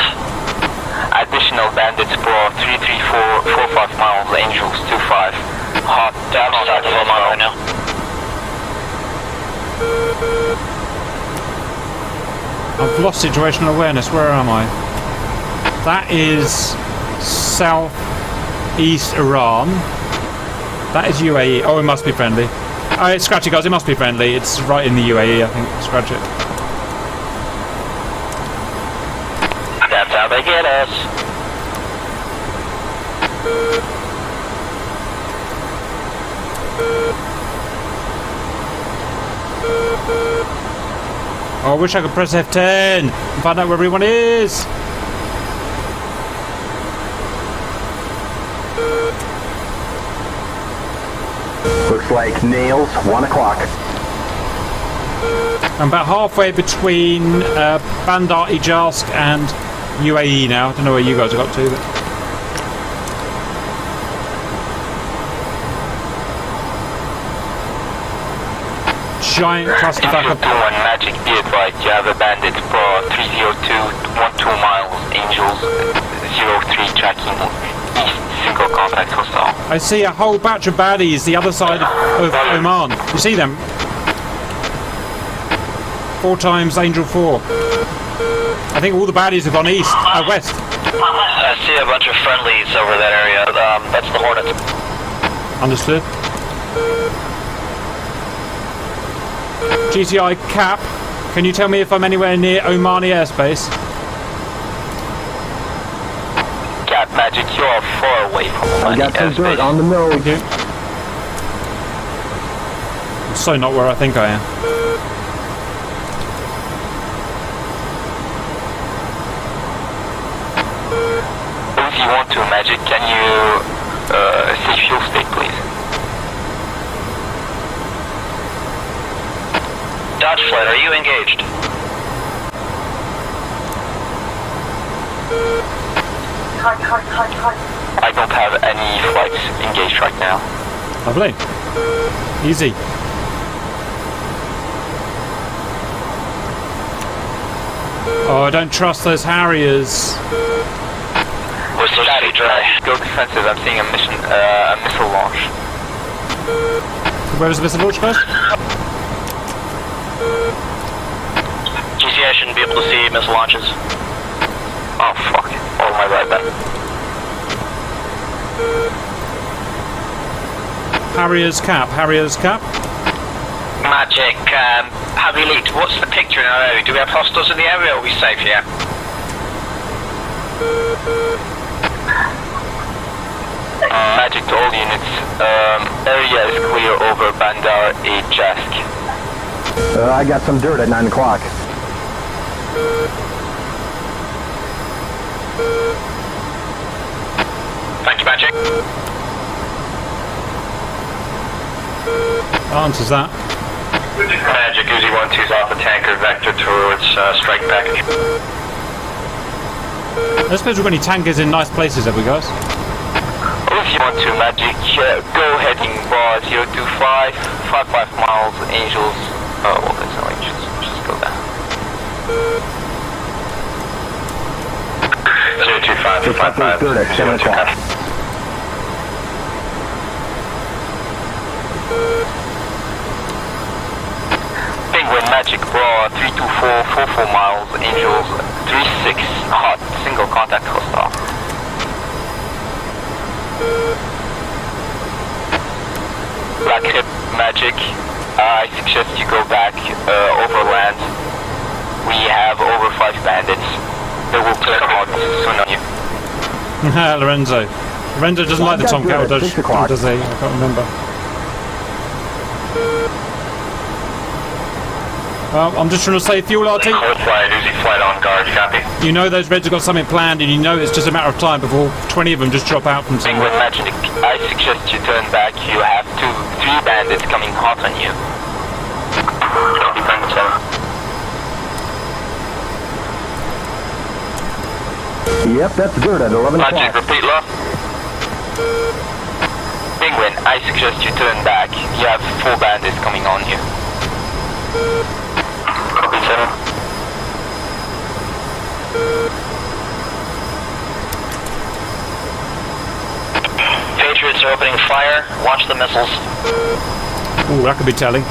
Additional bandits pro 334, 45 miles, Angels 25. Hot down south of Oman right now. I've lost situational awareness. Where am I? That is southeast Iran. That is UAE. Oh, it must be friendly. Oh, it's scratchy, guys. It must be friendly. It's right in the UAE, I think. Scratch it. That's how they get us. Oh, I wish I could press F10 and find out where everyone is. Looks like nails, 1 o'clock. I'm about halfway between Bandar Ijarsk and UAE now. I don't know where you guys have got to. But... giant clusterfuck of... Magic be advised, you have a bandit pro 302, 12 miles, Angels 03 tracking east, single contact hostile. I see a whole batch of baddies the other side of Oman. You see them? 4 times Angel 4. I think all the baddies have gone east, west. I see a bunch of friendlies over that area. That's the Hornets. Understood. GTI Cap, can you tell me if I'm anywhere near Omani airspace? Cap Magic, you are far away from I Omani got some dirt airspace. on the nose. Thank you. I'm so not where I think I am. If you want to, Magic, can you see fuel stick, please? Dodge flight, are you engaged? I don't have any flights engaged right now. Lovely. Easy. Oh, I don't trust those Harriers. We're so steady dry. Go defensive, I'm seeing a missile launch. Where is the missile launch, guys? GCS shouldn't be able to see missile launches. Oh fuck. Oh my right then. Harriers Cap, Harriers Cap. Magic, Heavy Elite, what's the picture in our area? Do we have hostiles in the area or are we safe here? Magic to all units, area is clear over Bandar A Jask. I got some dirt at 9 o'clock. Thank you, Magic. Answers that. Magic, Uzi 1-2's off the tanker, vector towards strike package. I suppose we've got any tankers in nice places, have we, guys? Uzi 1-2, Magic, go heading bar 025, 55 miles, Angels. Oh, well, there's no Angels, just go down. 025, 55, dirt at 7 o'clock. Penguin Magic Bra 324, 44 miles, Angels 36, hot, single contact hostile. Black Hip Magic, I suggest you go back overland. We have over 5 bandits. They will turn hot soon on you. Lorenzo. Lorenzo doesn't like the Tomcat, or does he? I can't remember. Well, I'm just trying to save fuel, RT. Code flight, Uzi flight on guard, copy. You know those Reds have got something planned, and you know it's just a matter of time before 20 of them just drop out from somewhere. Penguin Magic, I suggest you turn back. You have 3 bandits coming hot on you. Copy, Penguin 7. Yep, that's dirt at 11 o'clock. Magic, repeat, low. Penguin, I suggest you turn back. You have 4 bandits coming on you. Copy, 7. Patriots are opening fire. Watch the missiles. Ooh, that could be telling.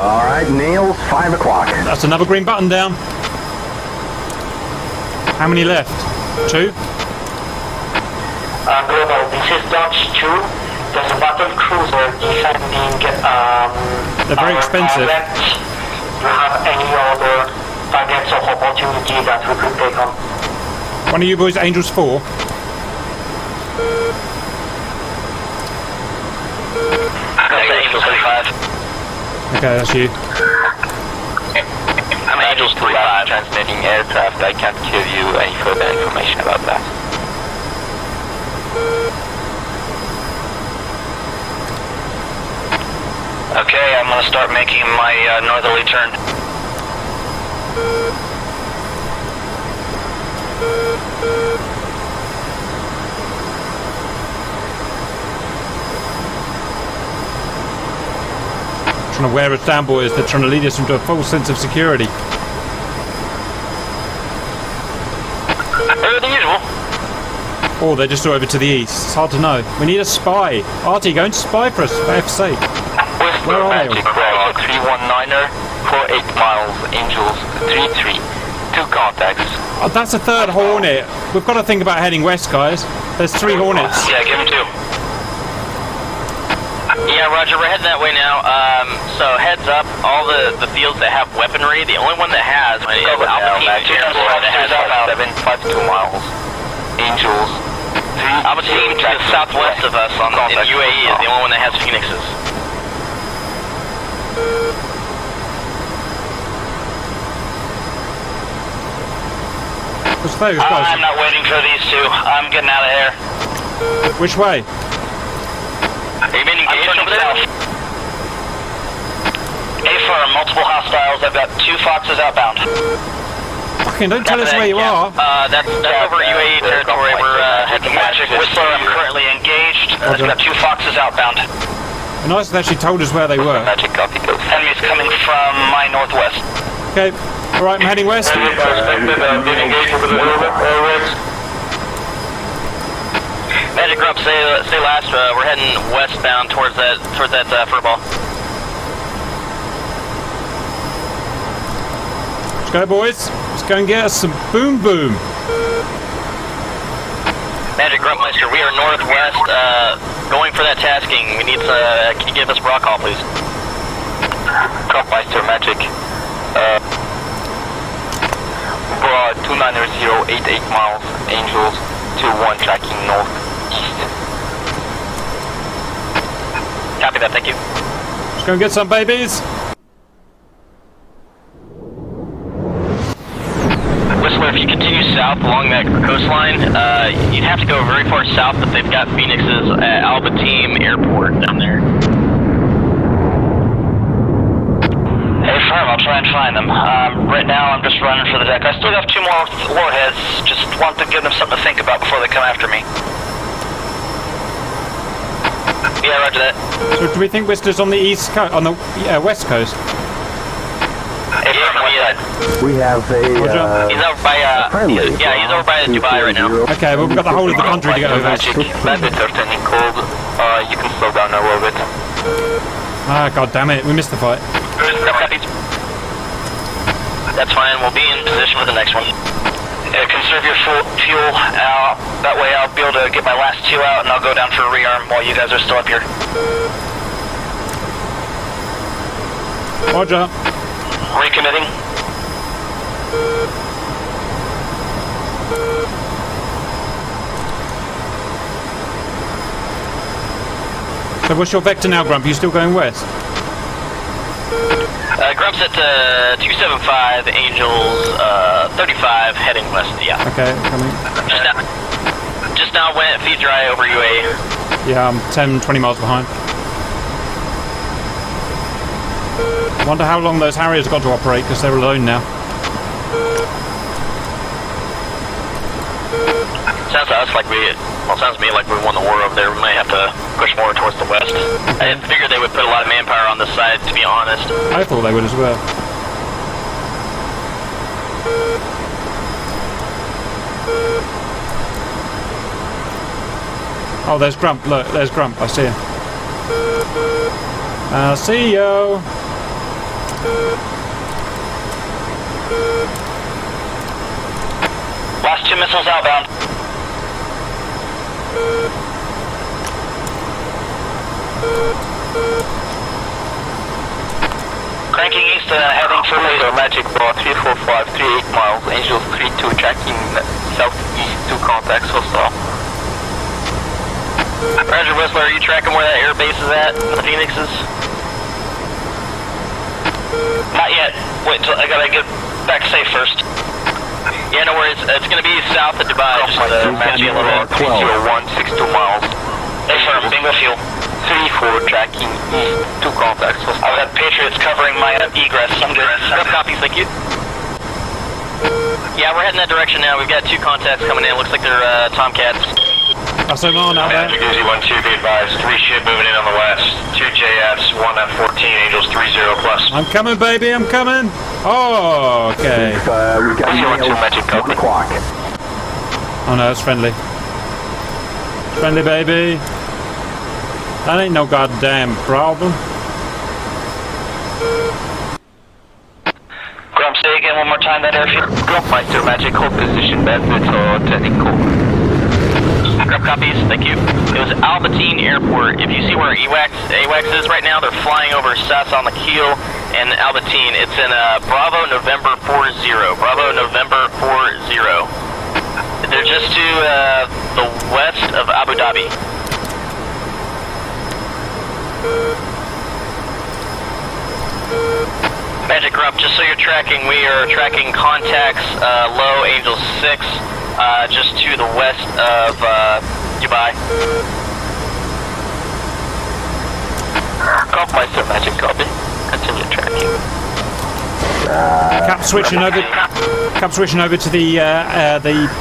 Alright, nails, 5 o'clock. That's another green button down. How many left? 2? Global, this is Dodge 2. There's a battle cruiser defending They're very expensive. Target. Do you have any other targets of opportunity that we could take on? One of you boys, Angels 4. Angels 35. Okay, that's you. I'm Angels 35. Transmitting aircraft. I can't give you any further information about that. Okay, I'm gonna start making my northerly turn. Trying to wear us down, boys. They're trying to lead us into a false sense of security. The usual. Or they're just over to the east. It's hard to know. We need a spy. RT, go and spy for us, for F's sake. Where are they? Magic Rock 319er, 48 miles, Angels 33. 2 contacts. Oh, that's a third Hornet. We've got to think about heading west, guys. There's 3 Hornets. Yeah, give him 2. Yeah, Roger, we're heading that way now. So heads up, all the fields that have weaponry, the only one that has is Alpha Team Airport that has 752 miles. Angels. Alpha Team to the southwest of us in UAE is the only one that has Phoenixes. What's those guys? I'm not waiting for these 2. I'm getting out of here. Which way? Are you being engaged over there? A-firm, multiple hostiles. I've got 2 Foxes outbound. Fucking don't tell us where you are. That's over UAE territory. We're heading Magic Whistler, I'm currently engaged. I've got 2 Foxes outbound. Nice that she told us where they were. Magic copy. Enemies coming from my northwest. Okay, alright, I'm heading west. Magic Grump, stay last. We're heading westbound towards that furball. Let's go, boys. Let's go and get us some boom boom. Magic Grumpmeister, we are northwest, going for that tasking. We need to, can you give us a broad call, please? Grumpmeister, Magic. Broad 29088 miles, Angels 21 tracking northeast. Copy that, thank you. Let's go and get some babies. Whistler, if you continue south along that coastline, you'd have to go very far south, but they've got Phoenixes at Alpha Team Airport down there. Hey, firm, I'll try and find them. Right now, I'm just running for the deck. I still have 2 more warheads. Just want to give them something to think about before they come after me. Yeah, roger that. So do we think Whistler's on the east coast, on the west coast? Hey, firm, let me, We have a he's over by, friendly. yeah, he's over by Dubai right now. Okay, well, we've got the whole of the country to get over. Magic, bandits are turning cold. You can slow down a little bit. Ah, god damn it, we missed the fight. That's fine, we'll be in position for the next one. Conserve your fuel. That way I'll be able to get my last 2 out and I'll go down for a rearm while you guys are still up here. Roger. Recommitting. So what's your vector now, Grump? Are you still going west? Grump's at 275, Angels 35, heading west, yeah. Okay, coming. Just now went feed dry over UA. Yeah, I'm 10, 20 miles behind. Wonder how long those Harriers got to operate, because they're alone now. Sounds to us like sounds to me like we won the war over there. We might have to push more towards the west. I didn't figure they would put a lot of manpower on this side, to be honest. I thought they would as well. Oh, there's Grump. Look, there's Grump. I see him. I'll see you. Last 2 missiles outbound. Cranking east and heading for later. Magic Ball 345, 38 miles. Angels 32 tracking southeast. 2 contacts hostile. Roger, Whistler, are you tracking where that air base is at? The Phoenixes? Not yet. Wait till I gotta get back safe first. Yeah, no worries. It's gonna be south of Dubai. Just matching a little. 301, 62 miles. Hey, firm, bingo fuel. 3-4 tracking east. 2 contacts. I've got Patriots covering my egress. I'm good. Copies, thank you. Yeah, we're heading that direction now. We've got 2 contacts coming in. Looks like they're Tomcats. That's so on out there. Magic Uzi 1-2, be advised. 3 ship moving in on the west. 2 JFs, 1 F-14, Angels 30 plus. I'm coming, baby. I'm coming. Oh, okay. We've got Magic code. 1 o'clock. Oh no, it's friendly. Friendly, baby. That ain't no goddamn problem. Grump, say again 1 more time, that airfield. Groupmeister, Magic, hold position, bandits or technical. Grab copies, thank you. It was Albertine Airport. If you see where AWACS is right now, they're flying over SAS on the keel and Albertine. It's in Bravo November 40. Bravo November 40. They're just to the west of Abu Dhabi. Magic Grump, just so you're tracking, we are tracking contacts low Angel 6, just to the west of Dubai. Groupmeister, Magic, copy. Continue tracking. Cap switching over to the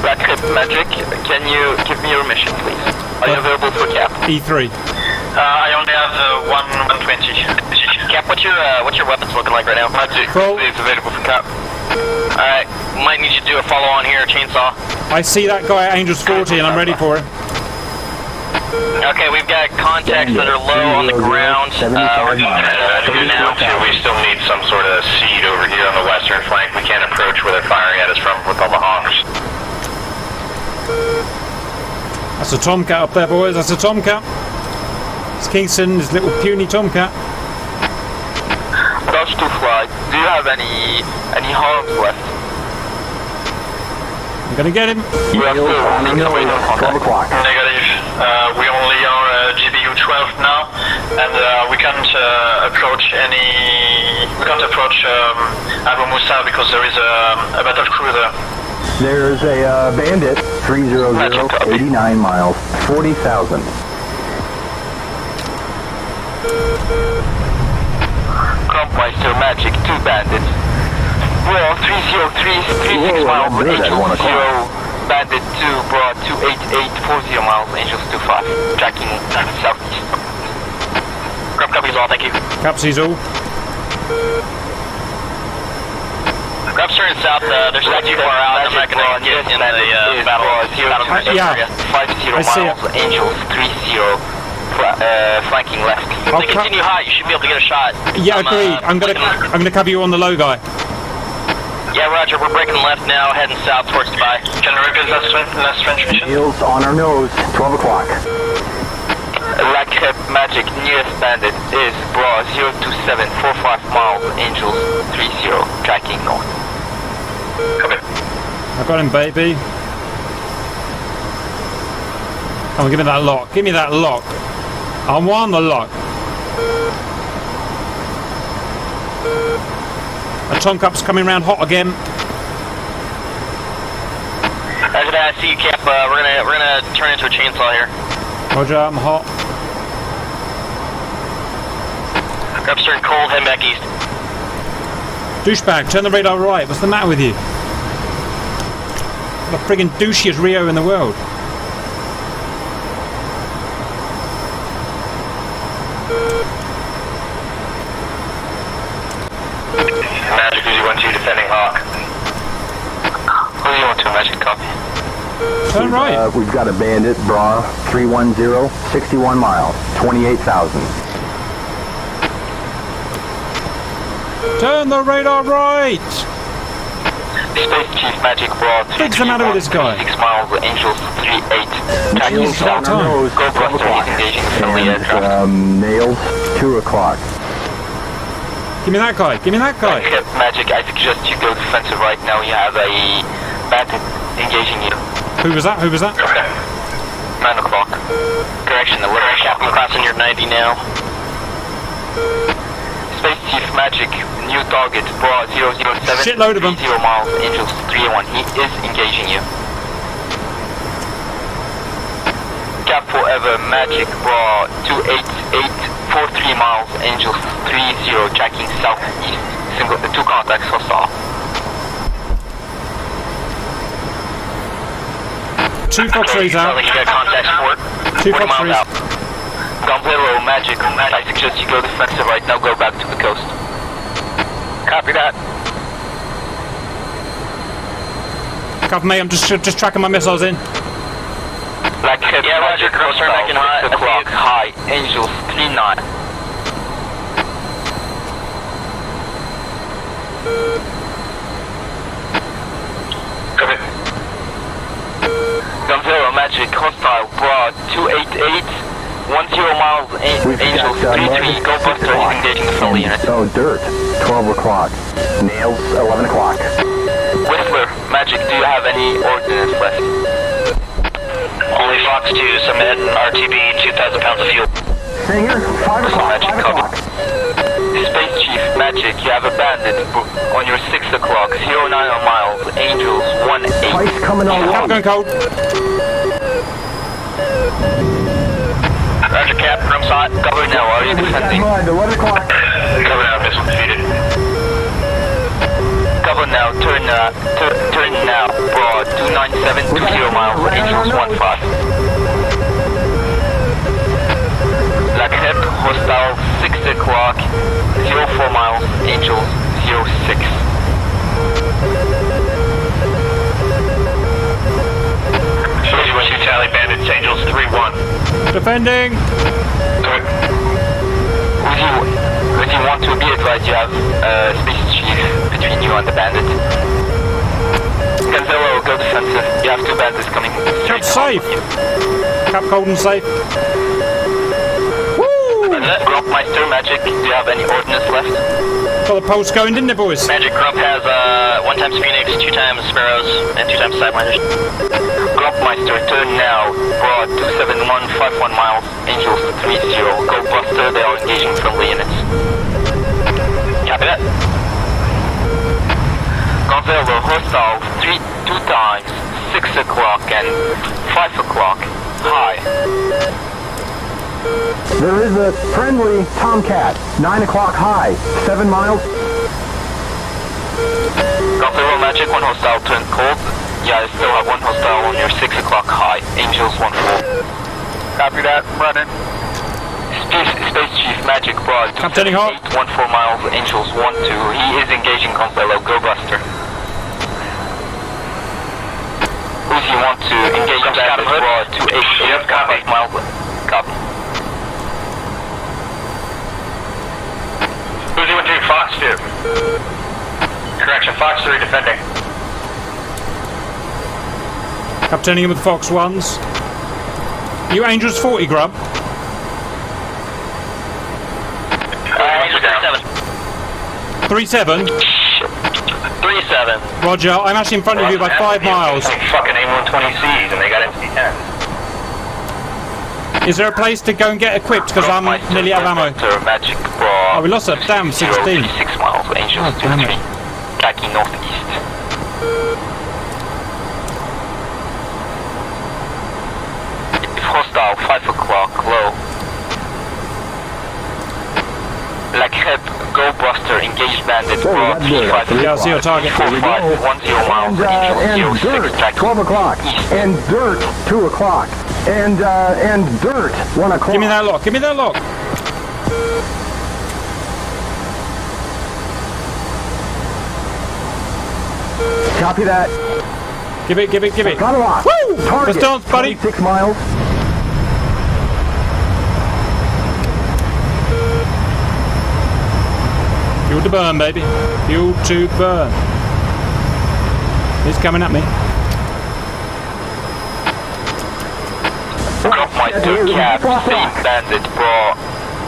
Black Magic, can you give me your mission, please? Are you available for cap? E3. I only have 120. Cap, what's your weapons looking like right now? Magic, please, available for cap. Alright, might need you to do a follow on here, chainsaw. I see that guy at Angels 40 and I'm ready for it. Okay, we've got contacts that are low on the ground. We're doing now. We still need some sort of seed over here on the western flank. We can't approach where they're firing at us from with all the Hawks. That's a Tomcat up there, boys. That's a Tomcat. It's Kingston, his little puny Tomcat. Dodge to fly. Do you have any harms left? I'm gonna get him. We are still on the way to 12 o'clock. Negative. We only are GBU 12 now, and we can't approach Abu Musa because there is a battle cruiser. There's a Bandit 300, 89 miles, 40,000. Groupmeister, Magic, 2 bandits. Well, 303, 36 miles, Angel 0, Bandit 2, Broad 288, 40 miles, Angels 25, tracking southeast. Grab copies all, thank you. Capsies all. Grab's turning south, they're still too far out. I'm not going to get in the battle Yeah. 50 I see miles, Angels 30, flanking left. If they continue high, you should be able to get a shot. Yeah, agreed. I'm gonna cover you on the low guy. Yeah, roger, we're breaking left now, heading south towards Dubai. Can you repeat last French mission? Wheels on our nose, 12 o'clock. Black Magic, nearest bandit is Bra 027, 45 miles, Angels 30, tracking north. Copy. I got him, baby. Come on, give me that lock. Give me that lock. I want the lock. A Tomcat's coming round hot again. Roger that, I see you, Cap. We're gonna turn into a chainsaw here. Roger, I'm hot. Grab's turning cold, heading back east. Douchebag, turn the radar right. What's the matter with you? The friggin' douchiest Rio in the world. Magic, who's you want to defending Hawk? Who do you want to, Magic, copy? Turn right. We've got a Bandit, Bra 310, 61 miles, 28,000. Turn the radar right. Space Chief Magic, Bra 3, What's the matter with this guy? 6 miles, Angels 38. Tracking Angels all south. the time. Go Blaster, he's engaging friendly aircraft. Nails, 2 o'clock. Give me that guy. Give me that guy. Magic, I suggest you go defensive right now. You have a bandit engaging you. Who was that? Who was that? Okay. 9 o'clock. Correction, the we're Captain crossing your 90 now. Space Chief Magic, new target, Bra 007. Shitload of them. 0 miles, Angels 301. He is engaging you. Cap Forever, Magic, Bra 288, 43 miles, Angels 30, tracking southeast. Single, 2 contacts hostile. 2 Fox 3s out. Sounds like you got contact support. 2 40 Fox miles 3s. out. Gunplay low, Magic. I suggest you go defensive right now. Go back to the coast. Copy that. Cover me. I'm just tracking my missiles in. Black Hip, Yeah, roger. Magic, Girls turn back in hot. 6 o'clock. High, Angels 39. Copy. Gonzalo, Magic, hostile, broad, 288, 10 miles, Angels, 3-3, go Buster, he's engaging the friendly unit. Oh, dirt. 12 o'clock. Nails, 11 o'clock. Whistler, Magic, do you have any ordnance left? Only Fox 2, submit, RTB, 2,000 pounds of fuel. Singer, 5 o'clock, 5 o'clock. Space Chief, Magic, you have a bandit on your 6 o'clock, 09 miles, Angels, 18. Place coming on I'm going cold. Roger, Cap, room side. Cover now, are you defending? 11 o'clock. Cover now, missile defeated. Cover now, turn now, broad, 297, 20 miles, Angels, 15. La Crêpe, hostile, 6 o'clock, 04 miles, Angels, 06. Shows you what you tally, bandits, Angels, 3-1. Defending. If you want to be advised, you have Space Chief between you and the bandit. Gonzalo, go defensive. You have 2 bandits coming straight Cap safe. Cap cold and safe. Grumpmeister, Magic, do you have any ordnance left? Got the pulse going, didn't it, boys? Magic, Grump has 1 times Phoenix, 2 times Sparrows, and 2 times Sidewinders. Grumpmeister, turn now, broad, 271, 51 miles, Angels, 30, go Buster, they are engaging friendly units. Copy that. Gonzalo, hostile, 2 times, 6 o'clock and 5 o'clock, high. There is a friendly Tomcat, 9 o'clock high, 7 miles. Gonzalo, Magic, 1 hostile, turn cold. Yeah, I still have 1 hostile on your 6 o'clock high, Angels, 1-4. Copy that, running. Space Chief, Magic, broad, 278, 14 miles, Angels, 1-2. He is engaging Gonzalo, go Buster. Who's you want to engage that broad, 288, 5 miles, copy. Uzi 1-2, Fox 2. Correction, Fox 3 defending. Captaining him with Fox 1s. You Angels 40, Grub. Angels 37. 3-7. Roger, I'm actually in front of you by 5 miles. Fucking A120Cs and they got MC-10s. Is there a place to go and get equipped? Because I'm nearly out of ammo. Magic, broad. Oh, we lost a damn 16. 6 miles, Angels, 2-3. Tracking northeast. Hostile, 5 o'clock, low. La Crêpe, go Buster, engage bandit, broad, 3-5. Yeah, I see your target. 4-5, 10 miles, Angels, 06, tracking 12 o'clock. And dirt, 2 o'clock. And dirt, 1 o'clock. Give me that lock, give me that lock. Copy that. Give it, give it, give it. Got a lock. Woo! Target, Let's dance, buddy. 6 miles. Fuel to burn, baby. Fuel to burn. He's coming at me. Grumpmeister, Cap, Saint Bandit, Bra,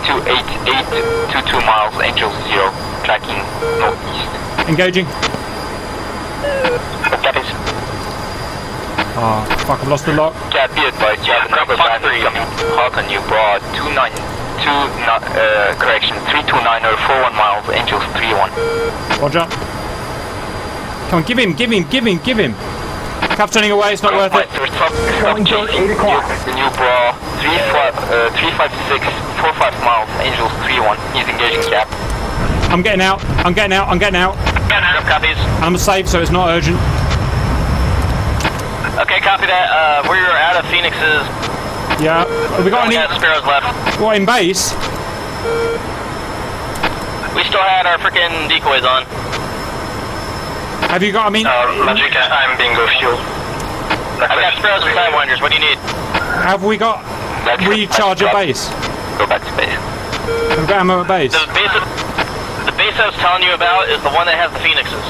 288, 22 miles, Angel 0, tracking northeast. Engaging. Copies. Oh, fuck, I've lost the lock. Cap, be advised, you have another bandit coming hot on you, Bra, 329 or 41 miles, Angels 31. Roger. Come on, give him, give him, give him, give him. Cap's turning away, it's not worth it. Going to 8 o'clock. The new Bra, 356, 45 miles, Angels 31. He's engaging Cap. I'm getting out, I'm getting out, I'm getting out. Getting out, copies. I'm safe, so it's not urgent. Okay, copy that. We're out of Phoenixes. Yeah. Have we got any? Sparrows left. What, in base? We still had our freaking decoys on. Have you got, I mean... Magic, I'm bingo fuel. I've got Sparrows and Sidewinders, what do you need? Have we got recharge at base? Go back to base. Have we got ammo at base? The base I was telling you about is the one that has the Phoenixes.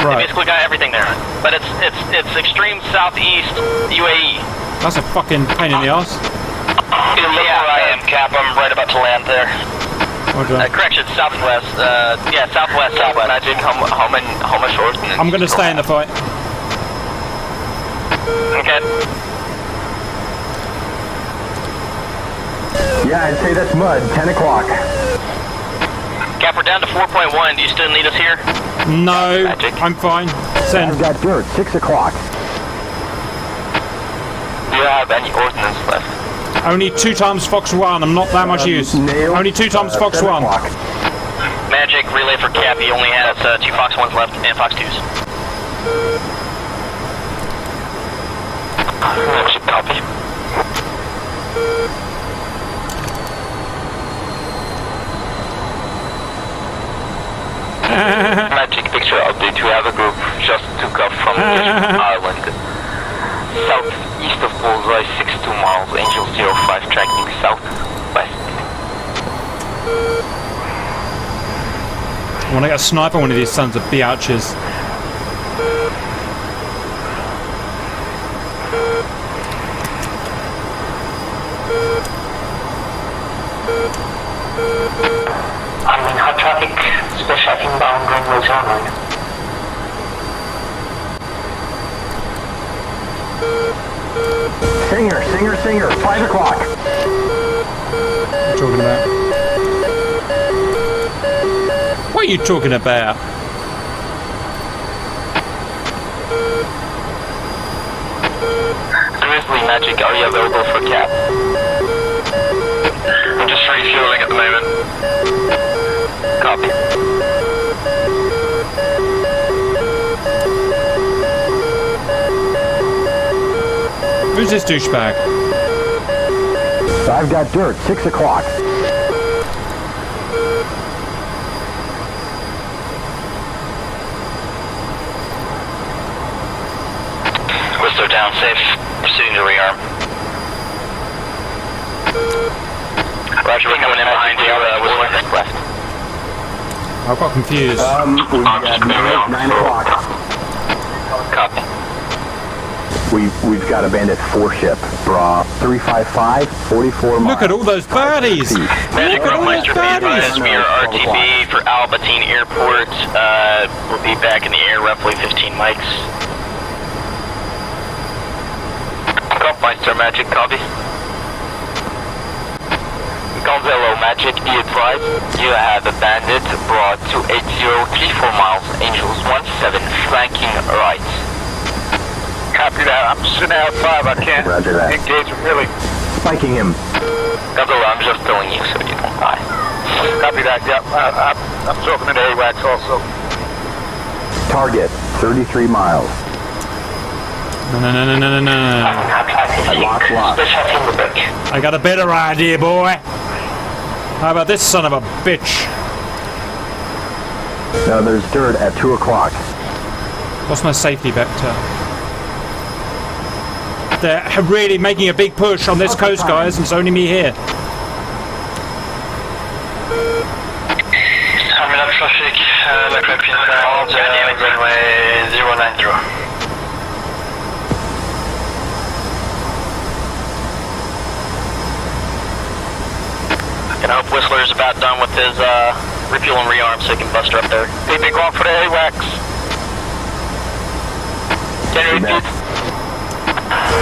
They basically got everything there. But it's extreme southeast UAE. That's a fucking pain in the ass. Look where I am, Cap. I'm right about to land there. Correction, southwest. Southwest. Magic, how much ordnance? I'm gonna stay in the fight. Okay. Yeah, I'd say that's mud. 10 o'clock. Cap, we're down to 4.1. Do you still need us here? No, I'm fine. Send. I've got dirt. 6 o'clock. Do you have any ordnance left? Only 2 times Fox 1. I'm not that much use. Only 2 times Fox 1. Magic, relay for Cap. He only has 2 Fox 1s left and Fox 2s. Magic, copy. Magic picture update. We have a group just took off from Ireland. Southeast of Bullseye, 62 miles, Angel 05 tracking southwest. I want to get a sniper on one of these sons of biatches. I'm in hot traffic, special inbound runway 09. Singer, 5 o'clock. What are you talking about? What are you talking about? Grizzly Magic, are you available for Cap? I'm just refueling at the moment. Copy. Who's this douchebag? I've got dirt. 6 o'clock. Whistler down, safe. Pursuing the rearm. Roger, we're coming in behind you, Whistler. Left. I got confused. We've got 9 o'clock. Copy. We've got a bandit 4-ship. Bra 355, 44 miles. Look at all those birdies! Magic Roadmeister, be advised, we are RTB for Albertine Airport. We'll be back in the air roughly 15 mics. Meister Magic, copy. Gonzalo Magic, be advised, you have a bandit brought to 8034 miles, Angels 17, flanking right. Copy that, I'm sitting outside, I can't engage him really. Spiking him. Gonzalo, I'm just telling you so you don't die. Copy that, yep, I'm talking to the AWACS also. Target, 33 miles. No. I lost. I got a better idea, boy. How about this son of a bitch? No, there's dirt at 2 o'clock. What's my safety vector? They're really making a big push on this coast, guys, and it's only me here. Terminal traffic, la copine runway 090. And I hope Whistler's about done with his refuel and rearm so he can bust her up there. They going for the AWACS. Can you repeat?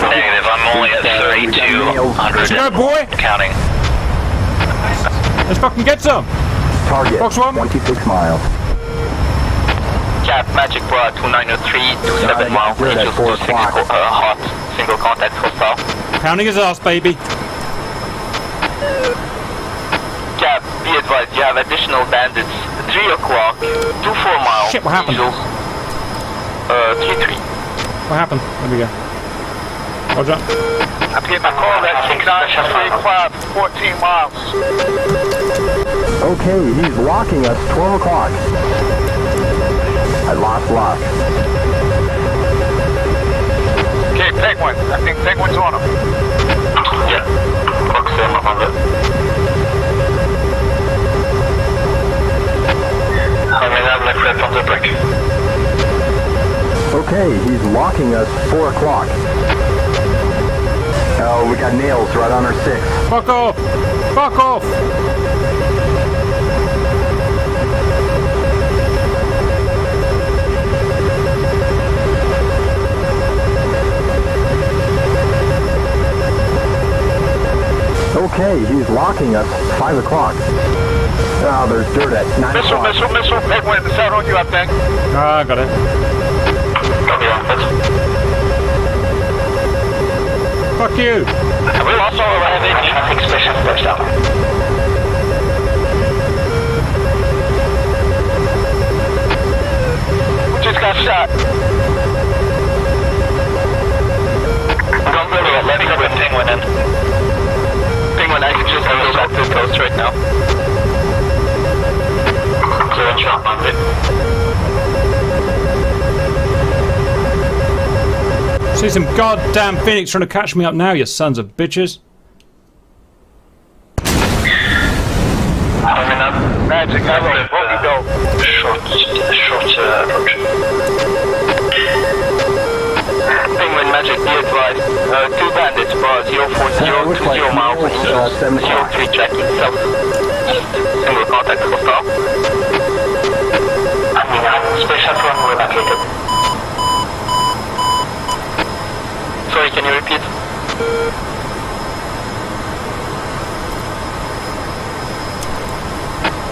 Negative, I'm only at 3200. Let's go, boy! Counting. Let's fucking get some! Target, Fox 1. 26 miles. Cap, Magic Bra 2903, 27 miles, Angels 26, hot, single contact hostile. Pounding his ass, baby. Cap, be advised, you have additional bandits. 3 o'clock, 24 miles. Shit, what happened? Angels, 3-3. What happened? There we go. Roger. I'm getting my call at 69 Club, 14 miles. Okay, he's locking us. 12 o'clock. I lost. Okay, Penguin. I think Penguin's on him. Yeah. Fox 700. I'm in the clip on the break. Okay, he's locking us 4 o'clock. Oh, we got nails right on our 6. Fuck off! Fuck off! Okay, he's locking us 5 o'clock. Oh, there's dirt at 9 o'clock. Missile, headwind, sound on you, I think. Ah, I got it. Copy that. Fuck you! We lost all of our heavy traffic special touchdown. We just got shot. Don't go to it, let me go with Penguin in. Penguin, I can just go back to the coast right now. Clear shot, Monday. See some goddamn Phoenix trying to catch me up now, you sons of bitches. Magic, I wrote, where we go? Short approach. Penguin, Magic, be advised. 2 bandits, bar 0420 miles, Angels, 03 tracking south. Single contact hostile. Special from relocated. Sorry, can you repeat?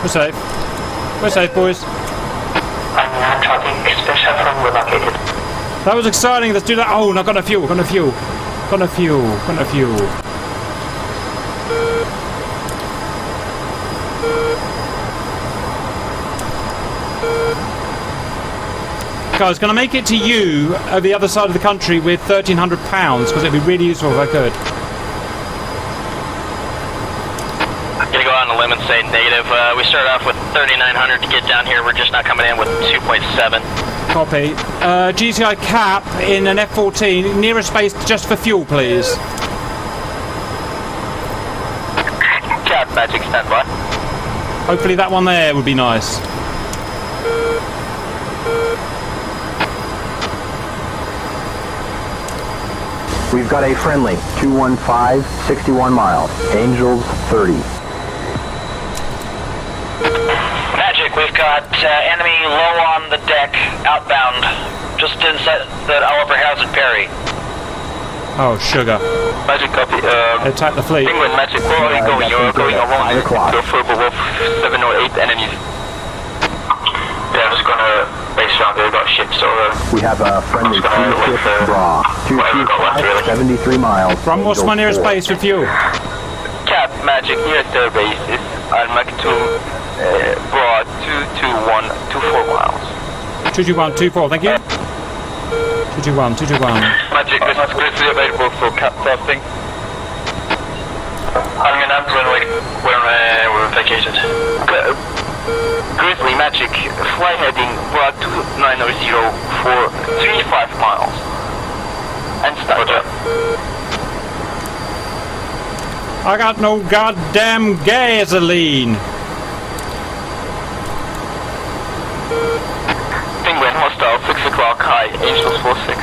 We're safe. We're safe, boys. I'm tracking special from relocated. That was exciting. Let's do that. Oh, not gonna fuel. Gonna fuel. Gonna fuel. Gonna fuel. Guys, can I make it to you at the other side of the country with £1,300? Because it'd be really useful if I could. I'm gonna go out on a limb and say negative. We started off with 3,900 to get down here. We're just not coming in with 2.7. Copy. GCI cap in an F-14. Nearest base just for fuel, please. Cap, Magic, standby. Hopefully that one there would be nice. We've got a friendly, 215, 61 miles, Angels 30. Magic, we've got enemy low on the deck, outbound, just inside the Oliver House and Perry. Oh, sugar. Magic, copy. Attack the fleet. Penguin, Magic, where are you going? You're going around the Furbo 7 or 8 enemies. Yeah, I'm just gonna base around there, got ships, so... We have a friendly 3-ship Bra, 225, 73 miles. Ron, what's my nearest base for fuel? Cap, Magic, nearest air base is Al-Maktoum, Bra, 221, 24 miles. 221, 24, thank you. 221, 221. Magic, this is Grizzly available for cap testing. I'm in Amsterdam when we're vacated. Grizzly, Magic, fly heading Bra 2900 for 35 miles. And start. I got no goddamn gasoline. Penguin, hostile, 6 o'clock, high, Angels 46.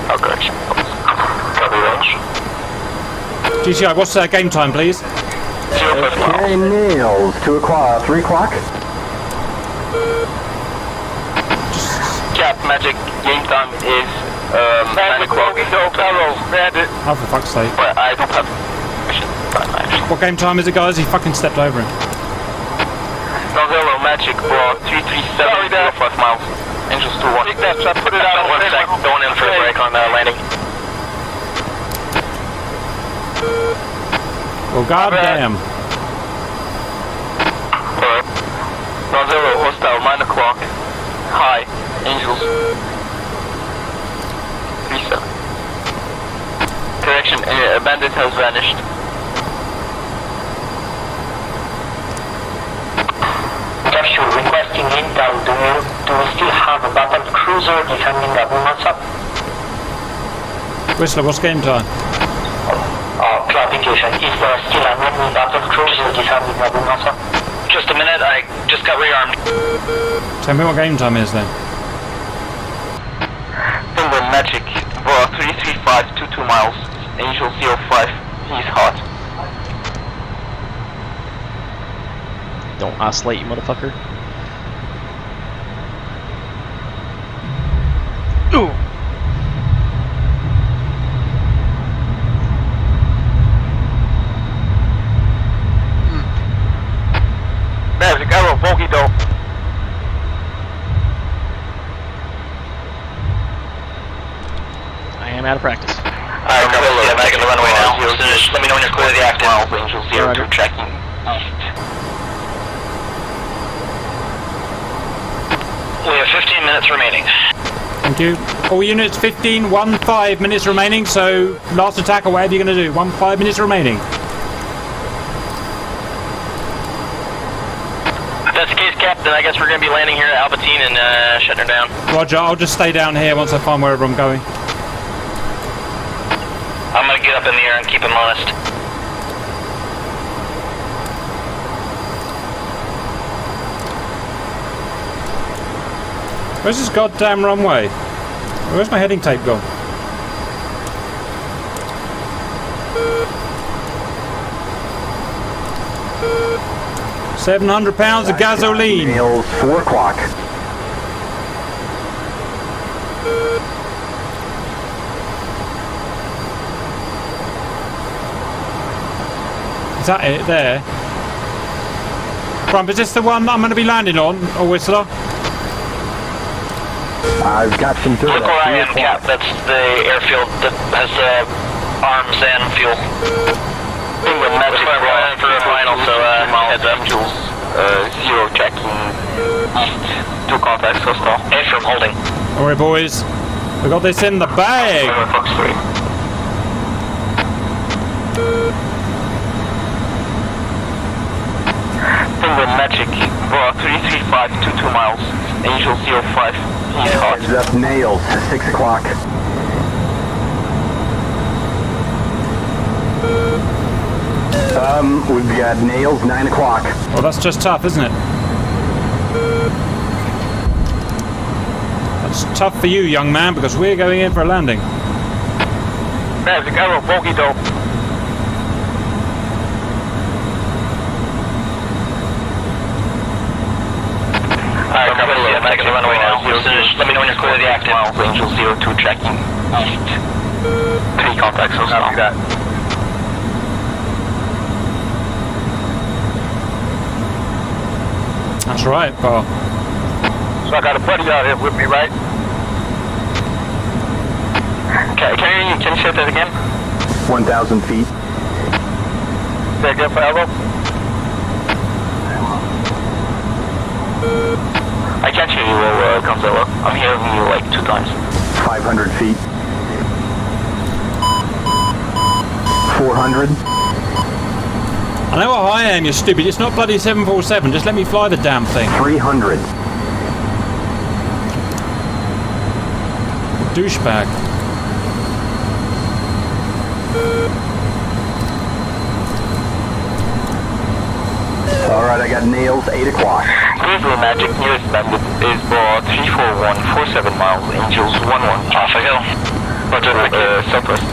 Oh, correction. Copy range. GCI, what's game time, please? 05 miles. Okay, nails, 2 o'clock, 3 o'clock. Cap, Magic, game time is 9 o'clock. Oh, for fuck's sake. Well, I don't have... What game time is it, guys? He fucking stepped over him. Novello, Magic, Bra, 337, 05 miles. Angels 2-1. Take that, I put it out. 1 sec, going in for a break on landing. Well, goddamn. Alright. Novello, hostile, 9 o'clock. High, Angels 37. Correction, a bandit has vanished. Capture, requesting intel. Do we still have a battle cruiser defending Abu Musab? Whistler, what's game time? Clarification, is there still an enemy battle cruiser defending Abu Musab? Just a minute, I just got rearmed. Tell me what game time is then. Penguin Magic, Bora 335, 22 miles, Angel 05, he's hot. Don't oscillate, you motherfucker. Ooh. Magic Arrow, bogey dope. I am out of practice. Alright, yeah, back in the runway now. Just let me know when you're clear of the active. Angel 02 tracking east. We have 15 minutes remaining. Thank you. All units, 15 minutes remaining, so last attack or whatever you're going to do. 5 minutes remaining. If that's the case, Captain, I guess we're going to be landing here at Albertine and shutting her down. Roger, I'll just stay down here once I find wherever I'm going. I'm gonna get up in the air and keep him honest. Where's this goddamn runway? Where's my heading tape gone? £700 of gasoline. Nails 4 o'clock. Is that it there? Grump, is this the one that I'm going to be landing on, or Whistler? I've got some dirt. Look where I am, Cap. That's the airfield that has arms and fuel. Penguin Magic, We're running for a final, so heads up. Angels 0 tracking east. 2 contacts, hostile. Affirm holding. Don't worry, boys. We got this in the bag. Fox 3. Penguin Magic, Bora 335, 22 miles, Angel 05, he's hot. Heads up, Nails 6 o'clock. We've got Nails 9 o'clock. Well, that's just tough, isn't it? That's tough for you, young man, because we're going in for a landing. Magic Arrow, bogey dope. Alright, Copy, I'm taking the runway now. Let me know when you're clear of the active. Angel 02 tracking east. 3 contacts, hostile. Copy that. That's right, Paul. So I got a buddy out here with me, right? Can you say that again? 1,000 feet. Say again for Evo? I can't hear you, Gonzalo. I'm hearing you like 2 times. 500 feet. 400. I know how high I am, you stupid. It's not bloody 747. Just let me fly the damn thing. 300. Douchebag. Alright, I got Nails 8 o'clock. Blufor Magic, nearest bandit is Bora 341, 47 miles, Angels 11. Off a hill. Roger, southwest.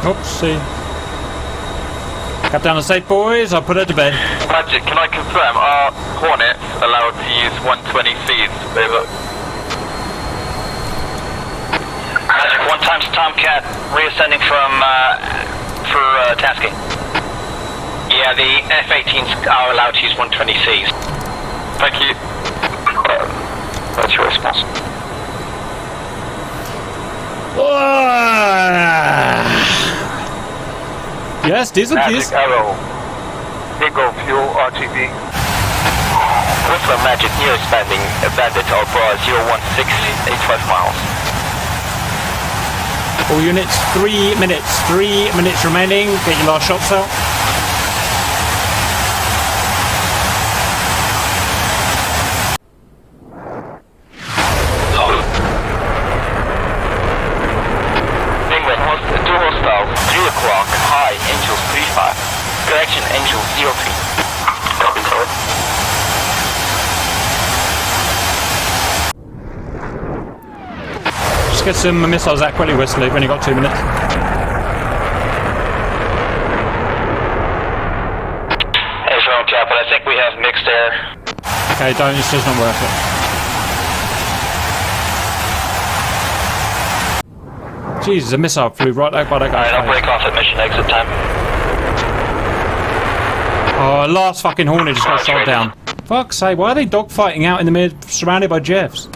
Oopsie. Cut down the safe, boys. I'll put her to bed. Magic, can I confirm, are Hornets allowed to use 120 Cs? Over. Magic, 1 times Tomcat, reascending from, for tasking. Yeah, the F-18s are allowed to use 120 Cs. Thank you. That's your response. Yes, diesel, please. Magic Arrow. Bingo fuel RTB. Blufor Magic nearest landing, bandit or Bora 01685 miles. All units, 3 minutes. 3 minutes remaining. Get your last shots out. get some missiles out quickly, Whistler. We've only got 2 minutes. Hey, Drone Captain, I think we have mixed air. Okay, don't. It's just not worth it. Jesus, a missile flew right out by that guy's Alright, I'll break off at mission exit time. Oh, last fucking Hornet just got shot down. Fuck's sake, why are they dogfighting out in the mid, surrounded by Jeffs?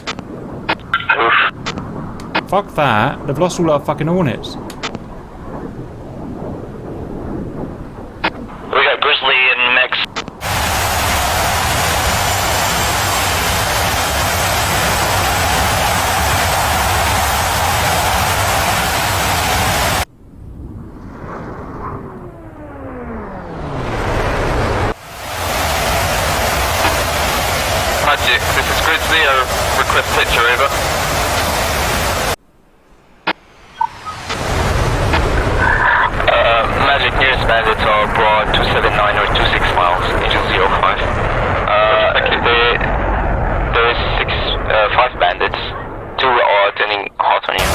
Fuck that. They've lost all our fucking Hornets. We got Grizzly in mix. Magic, this is Grizzly, a request picture, over. Magic, nearest bandits are broad 279 or 26 miles, Angel 05. There is 5 bandits, 2 are turning hot on you.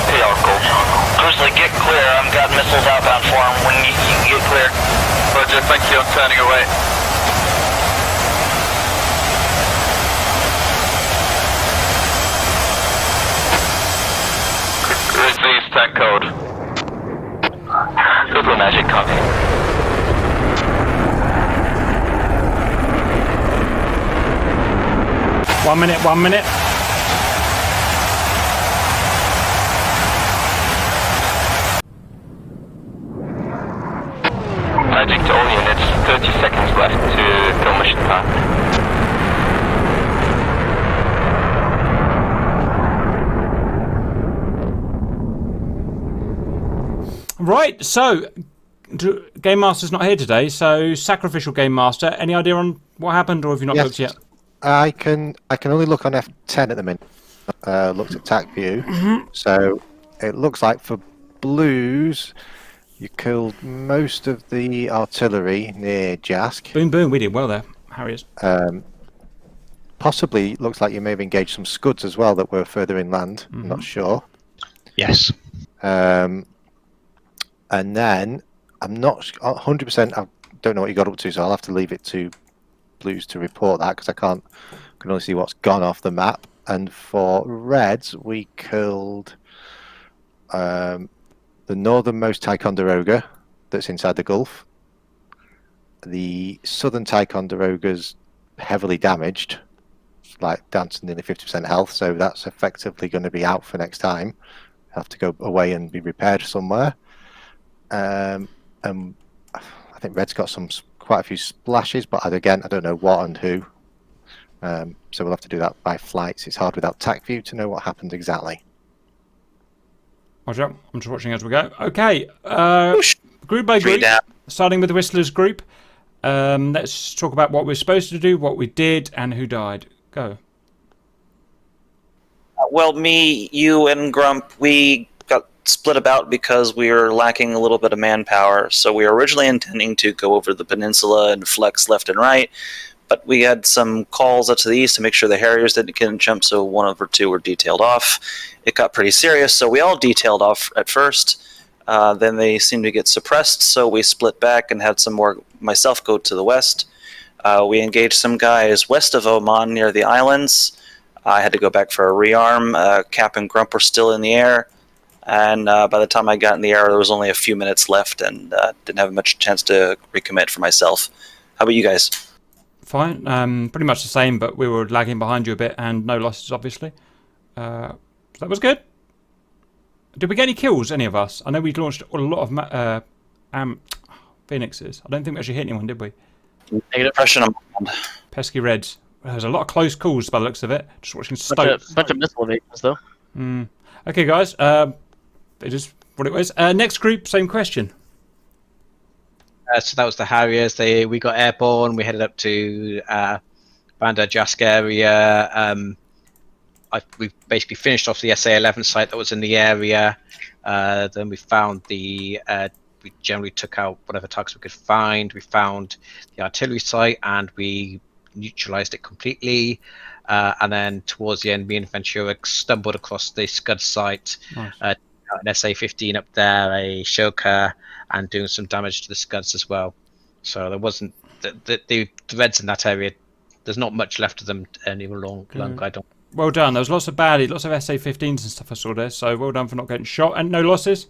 They are cold. Grizzly, get clear, I've got missiles outbound for him when you get clear. Roger, thank you, I'm turning away. Grizzly's tank code. Google Magic copy. One minute. Magic to all units, 30 seconds left to kill mission time. Right, so Game Master's not here today, so Sacrificial Game Master, any idea on what happened, or have you not looked yet? I can only look on F10 at the minute. Looked at TAC view. So it looks like for Blues, you killed most of the artillery near Jask. Boom, boom, we did well there, Harriers. Possibly looks like you may have engaged some Scuds as well that were further inland. I'm not sure. Yes. And then I'm not 100%. I don't know what you got up to, so I'll have to leave it to Blues to report that because I can only see what's gone off the map. And for Reds, we killed the northernmost Ticonderoga that's inside the Gulf. The southern Ticonderoga's heavily damaged, like down to nearly 50% health, so that's effectively going to be out for next time. Have to go away and be repaired somewhere. And I think Red's got quite a few splashes, but I don't know what and who. So we'll have to do that by flights. It's hard without TAC view to know what happened exactly. Watch out, I'm just watching as we go. Okay, group by group, starting with the Whistlers group. Let's talk about what we're supposed to do, what we did, and who died. Go. Well, me, you, and Grump, we got split about because we were lacking a little bit of manpower. So we were originally intending to go over the peninsula and flex left and right, but we had some calls up to the east to make sure the Harriers didn't jump, so 1 over 2 were detailed off. It got pretty serious, so we all detailed off at first. Then they seemed to get suppressed, so we split back and had some more myself go to the west. We engaged some guys west of Oman near the islands. I had to go back for a rearm. Cap and Grump were still in the air, and by the time I got in the air, there was only a few minutes left, and didn't have much chance to recommit for myself. How about you guys? Fine, pretty much the same, but we were lagging behind you a bit, and no losses, obviously. So that was good. Did we get any kills, any of us? I know we launched a lot of Phoenixes. I don't think we actually hit anyone, did we? Negative pressure on pesky Reds. There's a lot of close calls by the looks of it. Just watching Stoke. Bunch of missile evasions, though. Okay, guys. It is what it was. Next group, same question. So that was the Harriers. We got airborne. We headed up to Bandar Jask area. We basically finished off the SA-11 site that was in the area. Then we found we generally took out whatever targets we could find. We found the artillery site and we neutralized it completely. and then towards the end, me and Ventura stumbled across the Scud site, Nice. an SA-15 up there, a Shoka, and doing some damage to the Scuds as well. So there wasn't the Reds in that area. There's not much left of them any longer. I don't. Well done. There was lots of baddies, lots of SA-15s and stuff I saw there. So well done for not getting shot. And no losses?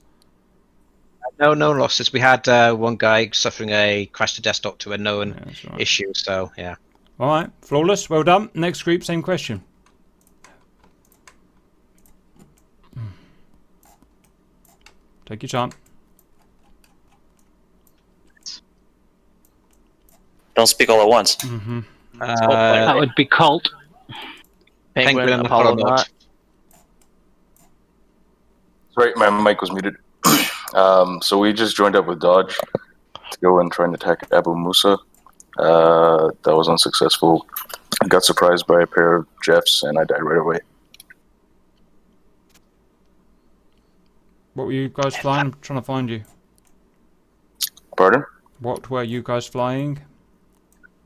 No losses. We had one guy suffering a crash to death to a known issue. So yeah. All right, flawless. Well done. Next group, same question. Take your time. Don't speak all at once. Mm-hmm. That would be Colt. Penguin, and Apollo Apollo not. Sorry, my mic was muted. So we just joined up with Dodge to go and try and attack Abu Musa. That was unsuccessful. I got surprised by a pair of Jeffs, and I died right away. What were you guys flying? I'm trying to find you. Pardon? What were you guys flying?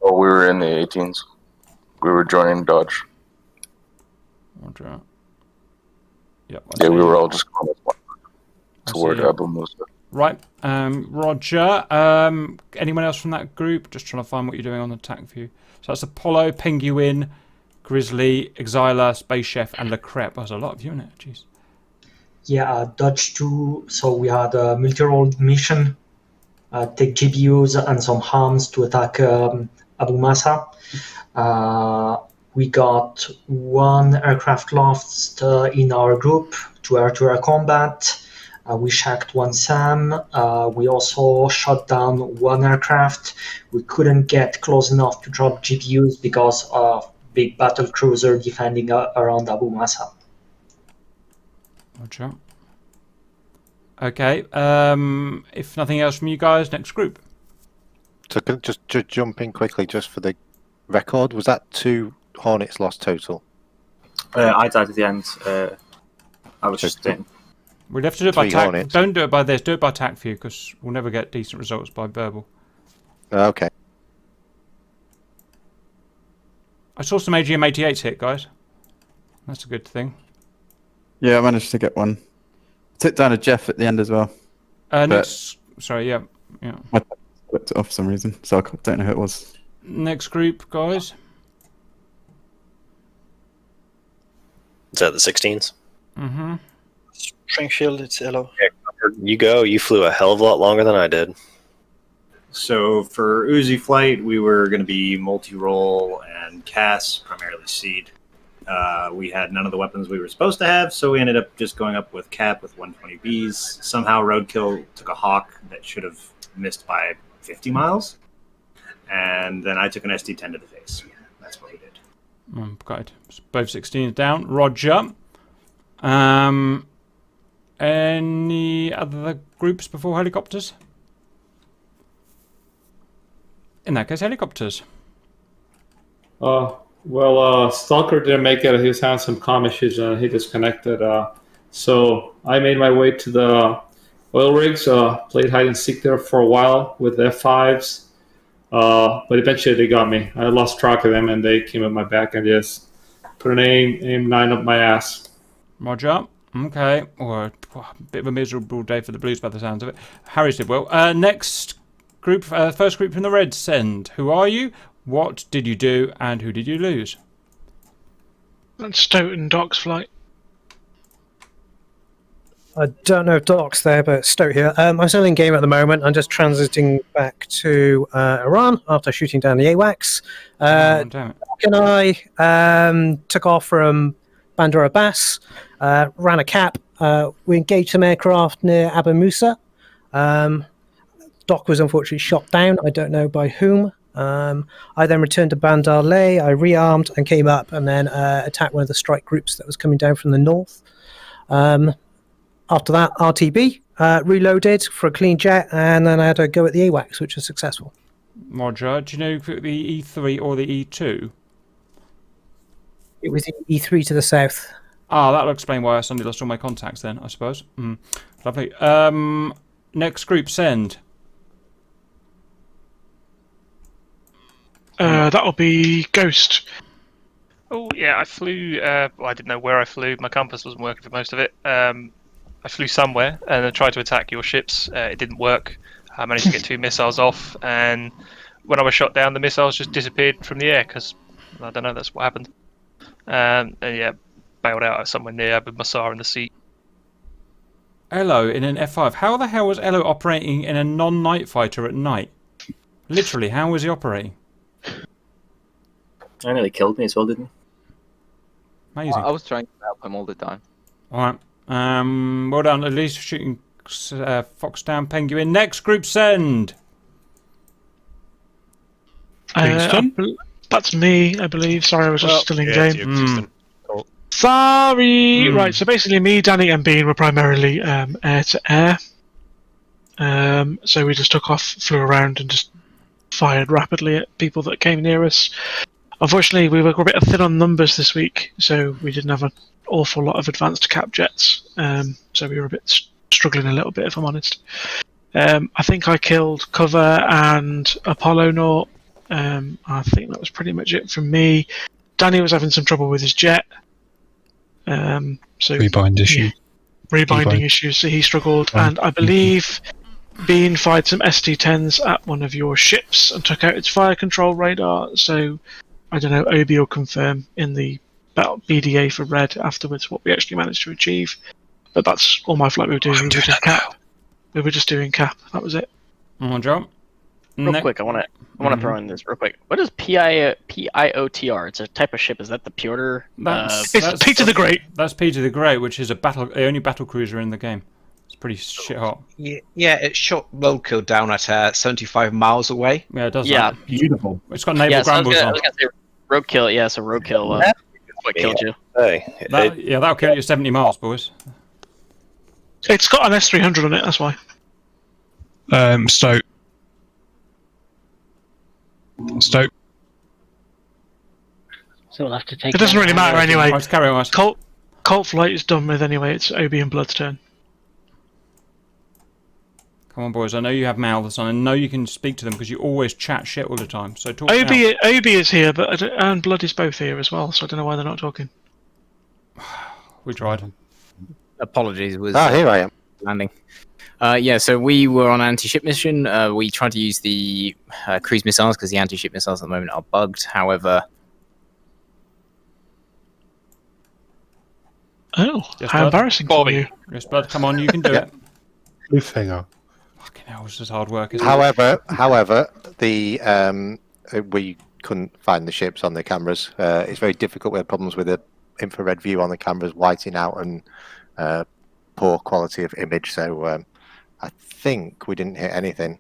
Oh, we were in the 18s. We were joining Dodge. Roger. Yep. Yeah, we were all just going toward Abu Musa. Right. Roger. Anyone else from that group? Just trying to find what you're doing on the attack view. So that's Apollo, Penguin, Grizzly, Exiler, Space Chef, and Le Crep. There's a lot of you in it. Jeez. Yeah, Dodge 2. So we had a multi-role mission. Take GPUs and some harms to attack Abu Masa. We got one aircraft lost in our group to air-to-air combat. We shacked one SAM. We also shot down one aircraft. We couldn't get close enough to drop GPUs because of big battle cruiser defending around Abu Masa. Roger. Okay. If nothing else from you guys, next group. So just jump in quickly, just for the record. Was that 2 Hornets lost total? I died at the end. I was just in. We'll have to do it by 3 tac. Hornets. Don't do it by this. Do it by tac view because we'll never get decent results by verbal. Okay. I saw some AGM-88s hit, guys. That's a good thing. Yeah, I managed to get one. Took down a Jeff at the end as well. Next, sorry, yeah. I flipped it off for some reason, so I don't know who it was. Next group, guys. Is that the 16s? Mm-hmm. Shrink shield, it's yellow. You go. You flew a hell of a lot longer than I did. So for Uzi flight, we were going to be multi-role and CAS, primarily seed. We had none of the weapons we were supposed to have, so we ended up just going up with Cap with 120Bs. Somehow Roadkill took a Hawk that should have missed by 50 miles, and then I took an SD-10 to the face. That's what we did. Got it. Both 16s down. Roger. Any other groups before helicopters? In that case, helicopters. Stalker didn't make it. He was having some comm issues and he disconnected. So I made my way to the oil rigs, played hide and seek there for a while with F5s. But eventually they got me. I lost track of them and they came at my back and just put an aim-9 up my ass. Roger. Okay. Or a bit of a miserable day for the Blues by the sounds of it. Harry's did well. Next group, first group from the Reds, send. Who are you? What did you do? And who did you lose? That's Stoughton Doc's flight. I don't know if Doc's there, but Stoat here. I'm still in game at the moment. I'm just transiting back to Iran after shooting down the AWACS. Damn it. Doc and I took off from Bandar Abbas, ran a cap. We engaged some aircraft near Abu Musa. Doc was unfortunately shot down. I don't know by whom. I then returned to Bandar Leh. I rearmed and came up and then attacked one of the strike groups that was coming down from the north. After that, RTB, reloaded for a clean jet, and then I had a go at the AWACS, which was successful. Roger. Do you know the E3 or the E2? It was the E3 to the south. That'll explain why I suddenly lost all my contacts then, I suppose. Lovely. Next group, send. That'll be Ghost. Oh yeah, I flew. Well, I didn't know where I flew. My compass wasn't working for most of it. I flew somewhere and I tried to attack your ships. It didn't work. I managed to get 2 missiles off, and when I was shot down, the missiles just disappeared from the air because I don't know. That's what happened. And yeah, bailed out somewhere near with my SAR in the seat. Elo in an F5. How the hell was Elo operating in a non-night fighter at night? Literally, how was he operating? I nearly killed me as well, didn't he? Amazing. I was trying to help him all the time. Alright. Well done. At least shooting Fox down Penguin. Next group send. That's me, I believe. Sorry, I was just still in game. Cool. Sorry. Right, so basically me, Danny and Bean were primarily air to air. So we just took off, flew around and just fired rapidly at people that came near us. Unfortunately, we were a bit thin on numbers this week, so we didn't have an awful lot of advanced cap jets. So we were a bit struggling a little bit, if I'm honest. I think I killed Cover and Apollo Naut. I think that was pretty much it from me. Danny was having some trouble with his jet. So Rebind issue. Rebinding issues, so he struggled. And I believe Bean fired some ST-10s at one of your ships and took out its fire control radar. So I don't know, Obi will confirm in the BDA for Red afterwards what we actually managed to achieve. But that's all my flight we were doing. We were just cap. We were just doing cap. That was it. Joe. Real quick, I want to throw in this real quick. What is PIOTR? It's a type of ship. Is that the Piotr? It's Peter the Great. That's Peter the Great, which is the only battle cruiser in the game. It's pretty shit hot. Yeah, it shot roadkill down at 75 miles away. Yeah, it does. Yeah, that. Beautiful. It's got naval Grambles I on. was gonna say roadkill. Yeah, so roadkill. What killed you? Hey, that'll kill you 70 miles, boys. It's got an S300 on it. That's why. Stoke. So we'll have to take. It doesn't really matter anyway. Let's carry on. Colt flight is done with anyway. It's Obi and Blood's turn. Come on, boys. I know you have mouths on. I know you can speak to them because you always chat shit all the time. So talk. Obi is here, but and Blood is both here as well. So I don't know why they're not talking. We tried. Apologies. Was here I am. Landing. Yeah, so we were on an anti-ship mission. We tried to use the cruise missiles because the anti-ship missiles at the moment are bugged. However, how embarrassing for you! Yes, Blood, come on, you can do it. Cliffhanger. Fucking hell, this is hard work. However, the we couldn't find the ships on the cameras. It's very difficult. We had problems with the infrared view on the cameras, whiting out, and poor quality of image. So I think we didn't hit anything.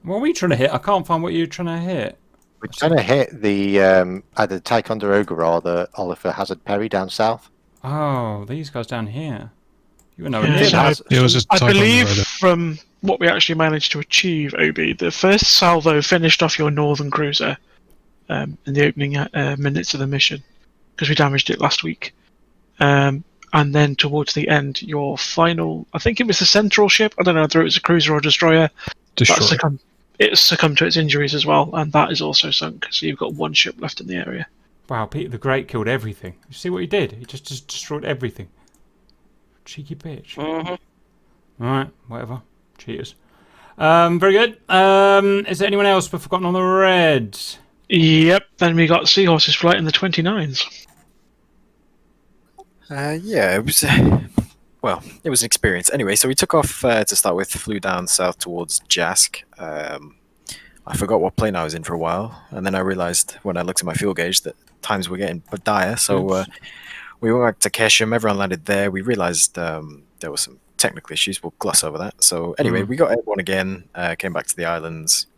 What were you trying to hit? I can't find what you're trying to hit. We're trying to hit the either the Ticonderoga or the Oliver Hazard Perry down south. Oh, these guys down here. You were I believe from what we actually managed to achieve, Obi, the first salvo finished off your northern cruiser in the opening minutes of the mission because we damaged it last week. And then towards the end, your final, I think it was the central ship, I don't know whether it was a cruiser or destroyer, it succumbed to its injuries as well, and that is also sunk, so you've got one ship left in the area. Wow, Peter the Great killed everything. You see what he did? He just destroyed everything. Cheeky bitch. Alright, whatever. Cheaters. Very good. Is there anyone else we've forgotten on the Reds? Yep, then we got Seahorses flight in the 29s. Yeah, it was it was an experience. Anyway, so we took off to start with, flew down south towards Jask. I forgot what plane I was in for a while, and then I realized when I looked at my fuel gauge that times were getting dire. So we went back to Kesham. Everyone landed there. We realized there were some technical issues. We'll gloss over that. So anyway, we got airborne again. Came back to the islands.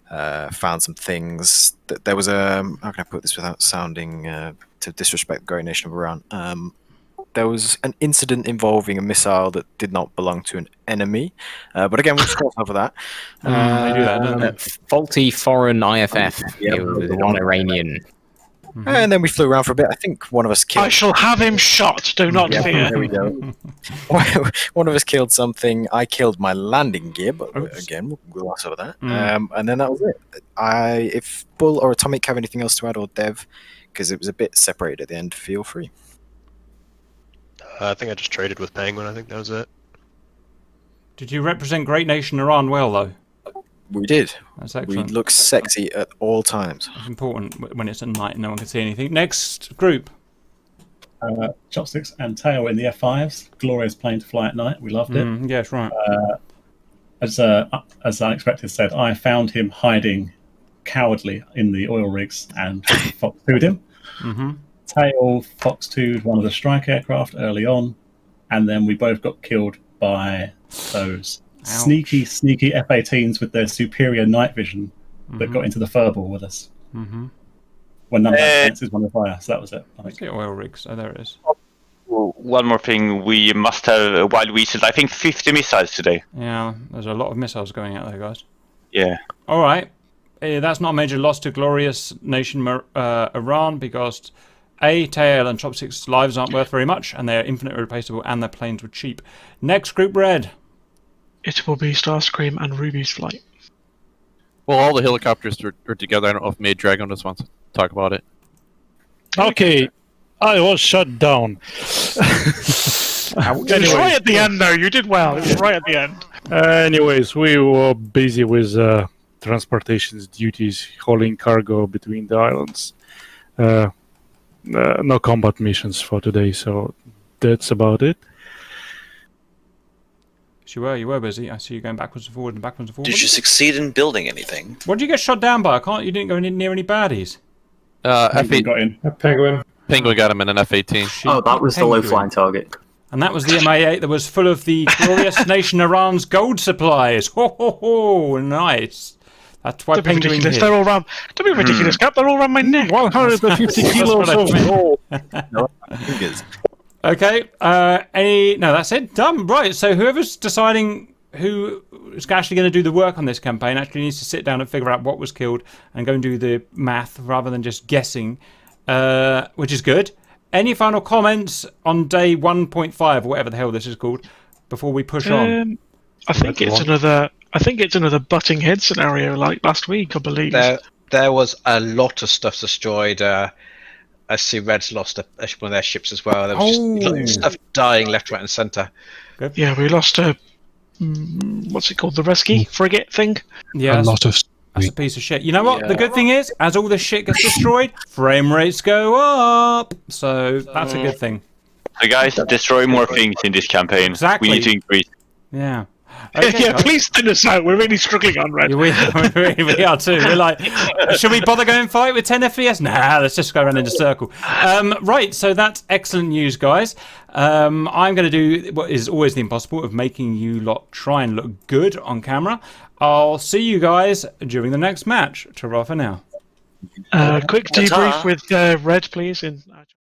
Found some things. There was a how can I put this without sounding to disrespect the great nation of Iran? There was an incident involving a missile that did not belong to an enemy, but again, we'll cross over that. They do that, don't they? Faulty foreign IFF. It was non-Iranian. And then we flew around for a bit. I think one of us killed. I shall have him shot. Do not fear. There we go. One of us killed something. I killed my landing gear, but again, we'll gloss over that. And then that was it. If Bull or Atomic have anything else to add, or Dev, because it was a bit separated at the end, feel free. I think I just traded with Penguin. I think that was it. Did you represent Great Nation Iran well, though? We did. That's excellent. We look sexy at all times. It's important when it's at night and no one can see anything. Next group. Chopsticks and Tail in the F5s. Glorious plane to fly at night. We loved it. Yes, right. As Unexpected said, I found him hiding cowardly in the oil rigs and Fox 2'd him. Tail Fox 2'd one of the strike aircraft early on, and then we both got killed by those sneaky F-18s with their superior night vision that got into the furball with us. When none of our defenses won the fire, so that was it. Where's the oil rigs? Oh, there it is. One more thing, we must have, while we said, I think 50 missiles today. Yeah, there's a lot of missiles going out there, guys. Yeah. All right. That's not a major loss to glorious nation Iran, because Tail and Chopsticks' lives aren't worth very much, and they're infinitely replaceable, and their planes were cheap. Next group, Red. It will be Starscream and Ruby's flight. Well, all the helicopters are together. I don't know if Maid Dragon just wants to talk about it. Okay, I was shut down. It was right at the end, though. You did well. It was right at the end. Anyways, we were busy with transportation duties, hauling cargo between the islands. No combat missions for today, so that's about it. You were busy. I see you going backwards and forwards and backwards and forwards. Did you succeed in building anything? What did you get shot down by? You didn't go near any baddies. F8 got in. Penguin. Penguin got him in an F-18. Oh, that was the low-flying target. And that was the MA8 that was full of the glorious nation Iran's gold supplies. Ho, ho, ho, nice. That's why Don't be Penguin ridiculous. hit. They're all around. Don't be ridiculous, Cap. They're all around my neck. 150 kilos of gold. Okay. No, that's it. Done. Right. So whoever's deciding who is actually going to do the work on this campaign actually needs to sit down and figure out what was killed and go and do the math rather than just guessing, which is good. Any final comments on day 1.5 or whatever the hell this is called before we push on? I think it's another butting head scenario like last week, I believe. There was a lot of stuff destroyed. I see Reds lost one of their ships as well. There was just stuff dying left, right, and centre. Yeah, we lost a what's it called? The rescue frigate thing. Yeah, that's a piece of shit. You know what? The good thing is, as all the shit gets destroyed, frame rates go up. So that's a good thing. So guys, destroy more things in this campaign. Exactly. We need to increase. Yeah. Okay, please send us out. We're really struggling on Red. Yeah, we are too. We're like, should we bother going fight with 10 FPS? Nah, let's just go around in a circle. Right, so that's excellent news, guys. I'm going to do what is always the impossible of making you lot try and look good on camera. I'll see you guys during the next match. Ta-ra for now. Quick debrief with Red, please.